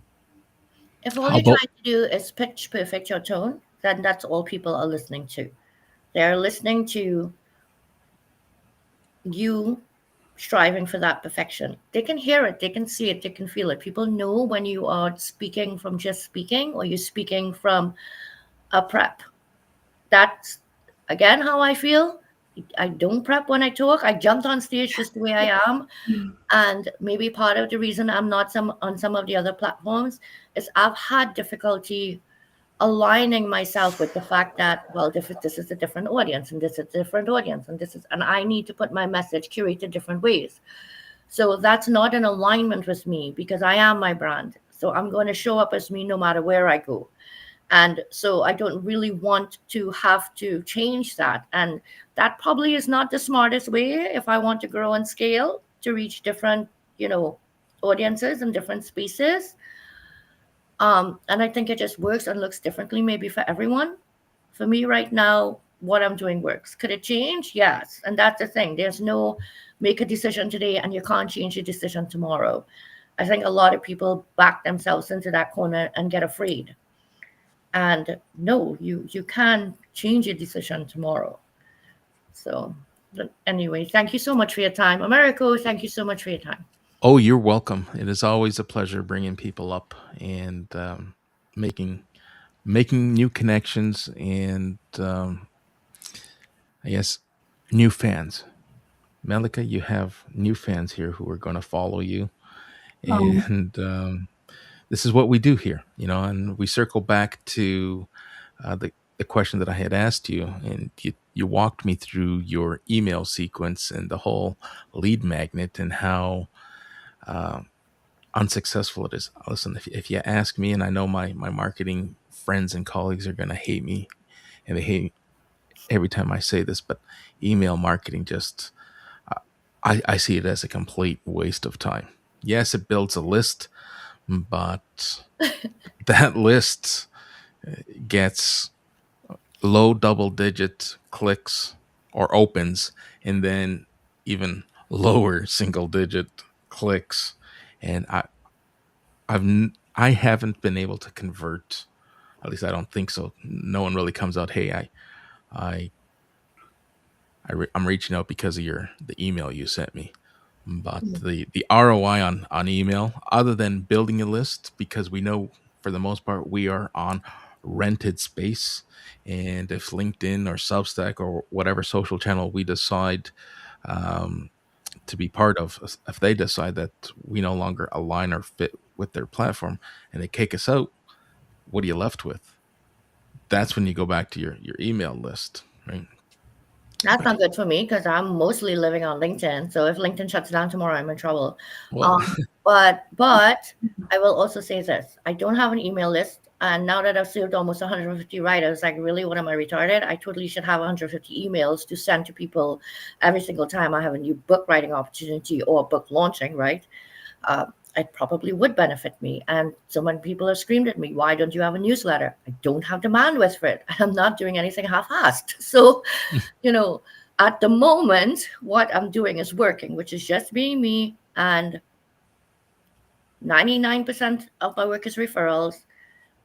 If all How you're about trying to do is pitch perfect your tone, then that's all people are listening to. They're listening to you striving for that perfection. They can hear it, they can see it, they can feel it. People know when you are speaking from just speaking or you're speaking from a prep. That's again how I feel. I don't prep when I talk. I jumped on stage just the way I am. And maybe part of the reason I'm not on some of the other platforms is I've had difficulty aligning myself with the fact that, well, this is a different audience and this is a different audience and I need to put my message curated different ways. So that's not in alignment with me because I am my brand. So I'm going to show up as me no matter where I go. And so I don't really want to have to change that. And that probably is not the smartest way if I want to grow and scale to reach different, you know, audiences and different spaces. And I think it just works and looks differently maybe for everyone. For me right now, what I'm doing works. Could it change? Yes. And that's the thing. There's no make a decision today and you can't change your decision tomorrow. I think a lot of people back themselves into that corner and get afraid. And no, you can change your decision tomorrow. So but anyway, thank you so much for your time. Americo, thank you so much for your time. Oh, you're welcome. It is always a pleasure bringing people up and making making new connections and I guess new fans. Melika, you have new fans here who are going to follow you, Um, and this is what we do here, you know. And we circle back to the question that I had asked you, and you walked me through your email sequence and the whole lead magnet and how uh, unsuccessful it is. Listen, if you ask me, and I know my marketing friends and colleagues are going to hate me, and they hate me every time I say this, but email marketing just uh, I see it as a complete waste of time. Yes, it builds a list, but that list gets low double digit clicks or opens, and then even lower single digit clicks. And I haven't been able to convert. At least I don't think so. No one really comes out. Hey, I I'm reaching out because of the email you sent me. But the ROI on email, other than building a list, because we know for the most part we are on rented space, and if LinkedIn or Substack or whatever social channel we decide um, to be part of, if they decide that we no longer align or fit with their platform and they kick us out, what are you left with? That's when you go back to your email list, right? That's But not good for me because I'm mostly living on LinkedIn. So if LinkedIn shuts down tomorrow, I'm in trouble. well, Um, but I will also say this: I don't have an email list, and now that I've served almost 150 writers, like really, what am I retarded? I totally should have 150 emails to send to people every single time I have a new book writing opportunity or book launching, right? Uh, it probably would benefit me. And so many people have screamed at me, why don't you have a newsletter? I don't have the bandwidth for it. I'm not doing anything half-assed. So, you know, at the moment, what I'm doing is working, which is just being me. And 99% of my work is referrals.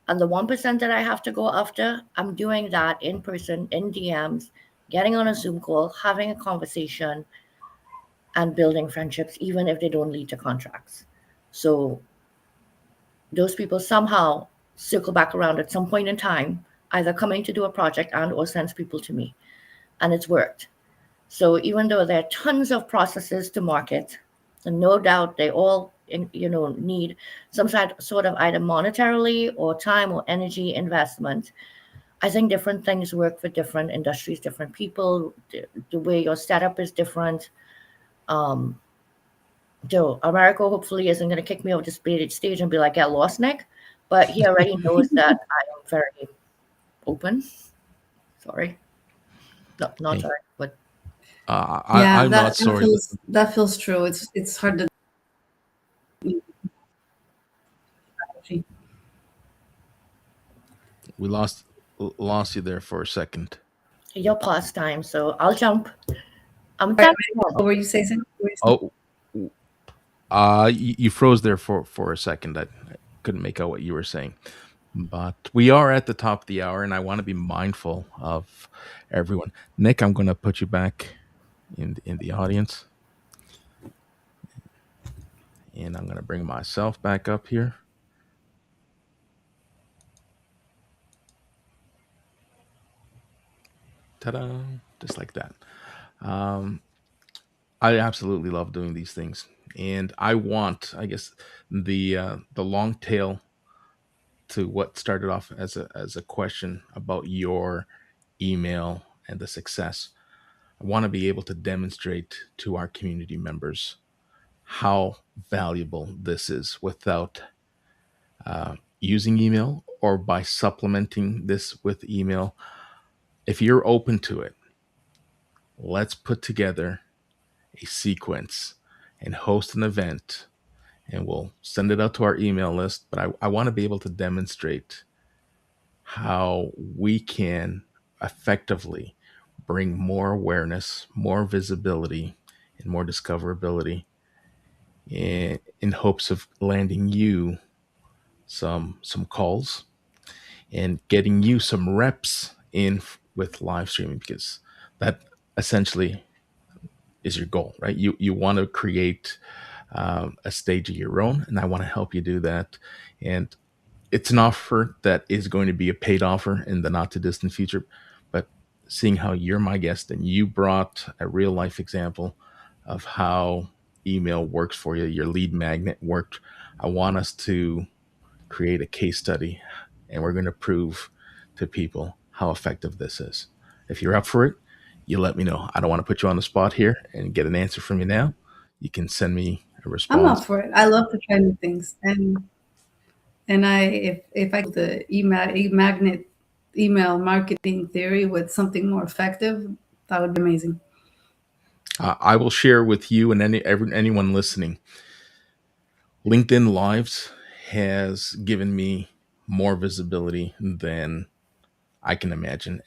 And the 1% that I have to go after, I'm doing that in person, in DMs, getting on a Zoom call, having a conversation, and building friendships, even if they don't lead to contracts. So those people somehow circle back around at some point in time, either coming to do a project and or sends people to me. And it's worked. So even though there are tons of processes to market, and no doubt they all need some sort of either monetarily or time or energy investment, I think different things work for different industries, different people. The way your setup is different. Um, so America hopefully isn't going to kick me off the stage and be like, "Get lost, Nick." But he already knows that I am very open. Sorry, no, not Hey, sorry, but Yeah, I'm not sorry. that feels true. It's hard to. We lost you there for a second. your pastime. So I'll jump. I'm What thankful. were you saying? Oh, you froze there for a second. I couldn't make out what you were saying. But we are at the top of the hour, and I want to be mindful of everyone. Nick, I'm going to put you back in the audience, and I'm going to bring myself back up here. Ta-da! Just like that. Um, I absolutely love doing these things, and I want, I guess, the long tail to what started off as a question about your email and the success. I want to be able to demonstrate to our community members how valuable this is without using email or by supplementing this with email. If you're open to it, let's put together a sequence and host an event, and we'll send it out to our email list. But I want to be able to demonstrate how we can effectively bring more awareness, more visibility, and more discoverability in hopes of landing you some calls and getting you some reps in with live streaming, because that essentially is your goal, right? You want to create a stage of your own, and I want to help you do that. And it's an offer that is going to be a paid offer in the not too distant future. But seeing how you're my guest and you brought a real life example of how email works for you, your lead magnet worked, I want us to create a case study, and we're going to prove to people how effective this is. If you're up for it, you let me know. I don't want to put you on the spot here and get an answer from you now. You can send me a I'm response. up for it. I love to try new things, and I if I the magnet email marketing theory with something more effective, that would be amazing. I will share with you and anyone listening. LinkedIn Lives has given me more visibility than I can imagine.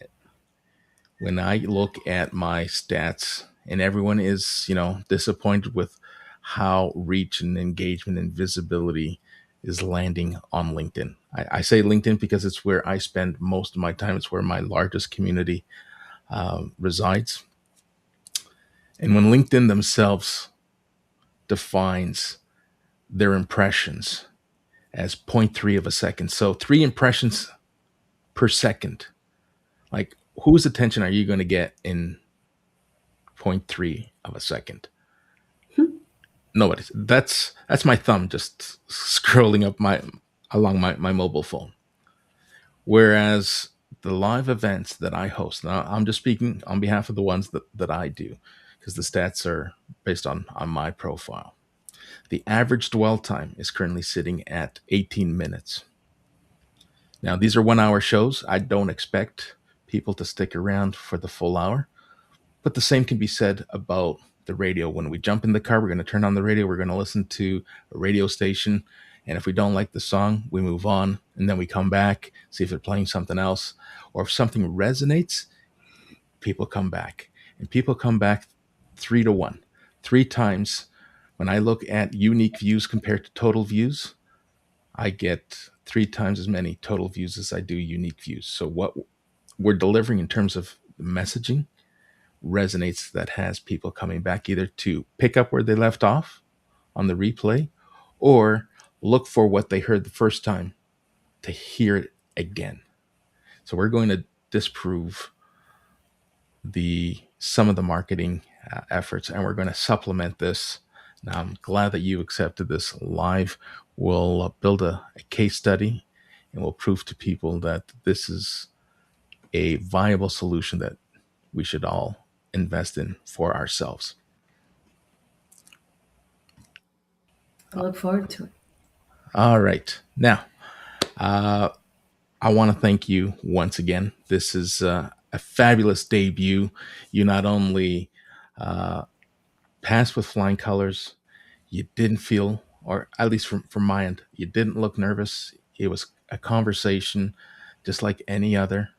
When I look at my stats, and everyone is, disappointed with how reach and engagement and visibility is landing on LinkedIn. I say LinkedIn because it's where I spend most of my time. It's where my largest community resides. And when LinkedIn themselves defines their impressions as zero point 0.3 of a second, so 3 impressions per second, like whose attention are you going to get in 0.3 of a second? Nobody's. That's my thumb just scrolling up along my mobile phone. Whereas the live events that I host, now I'm just speaking on behalf of the ones that I do, because the stats are based on my profile. The average dwell time is currently sitting at 18 minutes. Now, these are 1 hour shows. I don't expect people to stick around for the full hour, but the same can be said about the radio. When we jump in the car, we're going to turn on the radio. We're going to listen to a radio station. And if we don't like the song, we move on. And then we come back, see if they're playing something else. Or if something resonates, people come back. And people come back 3 to 1. 3 times. When I look at unique views compared to total views, I get 3 times as many total views as I do unique views. So what we're delivering in terms of messaging resonates, that has people coming back either to pick up where they left off on the replay or look for what they heard the first time to hear it again. So we're going to disprove some of the marketing efforts, and we're going to supplement this. Now, I'm glad that you accepted this live. We'll build a case study, and we'll prove to people that this is a viable solution that we should all invest in for ourselves. I look forward to it. All right. Now, I want to thank you once again. This is a fabulous debut. You not only passed with flying colors, you didn't feel, or at least from my end, you didn't look nervous. It was a conversation just like any other.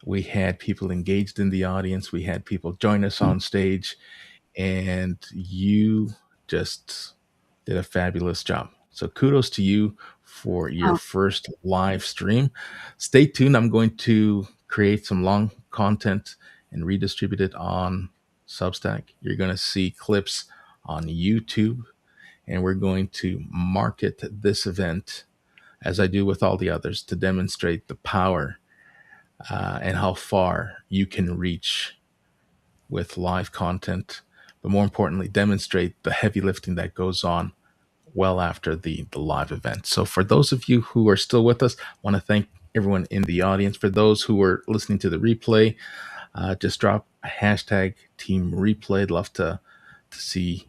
We had people engaged in the audience. We had people join us on stage, and you just did a fabulous job. So kudos to you for your first live stream. Stay tuned. I'm going to create some long content and redistribute it on Substack. You're going to see clips on YouTube, and we're going to market this event as I do with all the others to demonstrate the power and how far you can reach with live content, but more importantly, demonstrate the heavy lifting that goes on well after the live event. So for those of you who are still with us, I want to thank everyone in the audience. For those who are listening to the replay, just drop a hashtag team replay. I'd love to see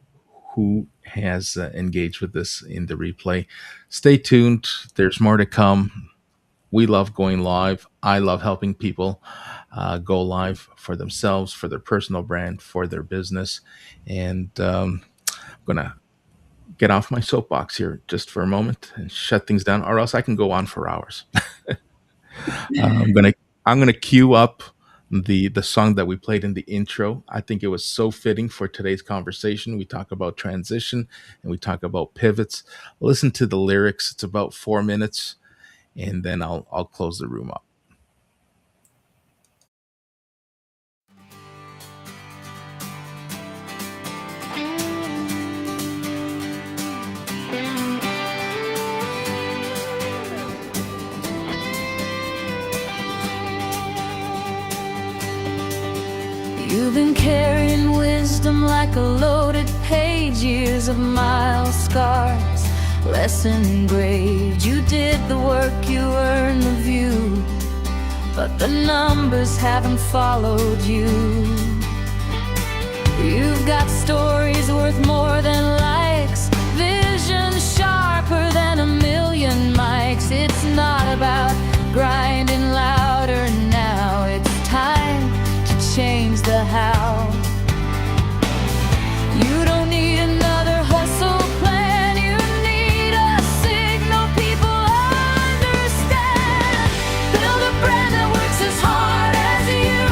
who has engaged with this in the replay. Stay tuned. There's more to come. We love going live. I love helping people go live for themselves, for their personal brand, for their business. And I'm going to get off my soapbox here just for a moment and shut things down, or else I can go on for hours. I'm gonna cue up the song that we played in the intro. I think it was so fitting for today's conversation. We talk about transition and we talk about pivots. Listen to the lyrics. It's about 4 minutes, and then I'll close the room up. You've been carrying wisdom like a loaded page, years of miles, scars, lesson engraved. You did the work, you earned the view, but the numbers haven't followed you. You've got stories worth more than likes, vision sharper than a million mics. It's not about grinding louder now, it's time to change the how. You don't need another hustle plan, you need a signal people understand. Build a brand that works as hard as you,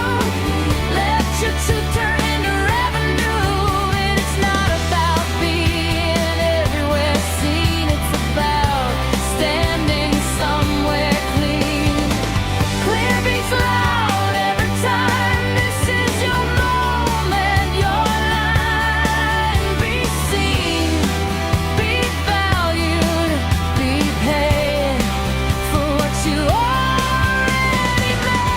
let your truth turn into revenue. And it's not about being everywhere seen, it's about standing somewhere clean. Clear beats loud every time, this is your moment, your line. Be seen, be valued, be paid for what you already made.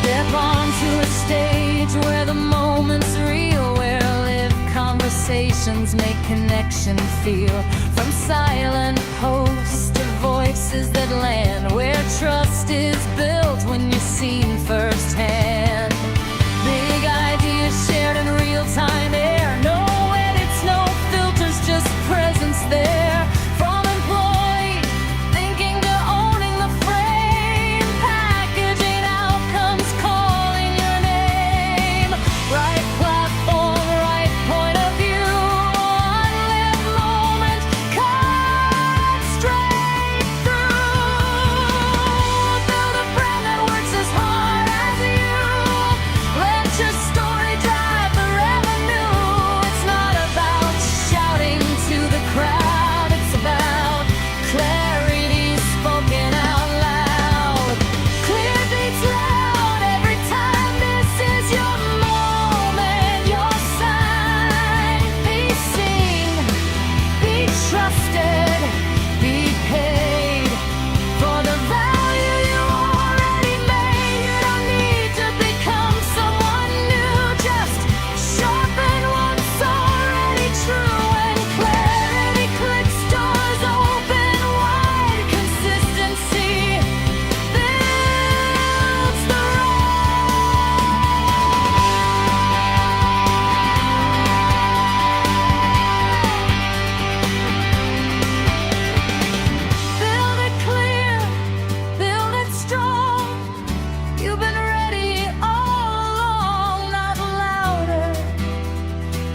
Step onto a stage where the moment's real, where live conversations make connection feel. From silent posts to voices that land, where trust is built when you're seen firsthand. Big ideas shared in real time air, no edits, no filters, just presence there. From employee thinking to owning the frame,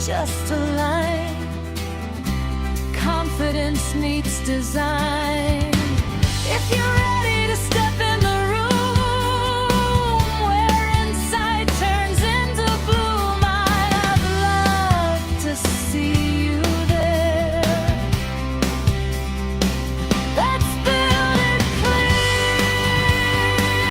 just a line. Confidence meets design. If you're ready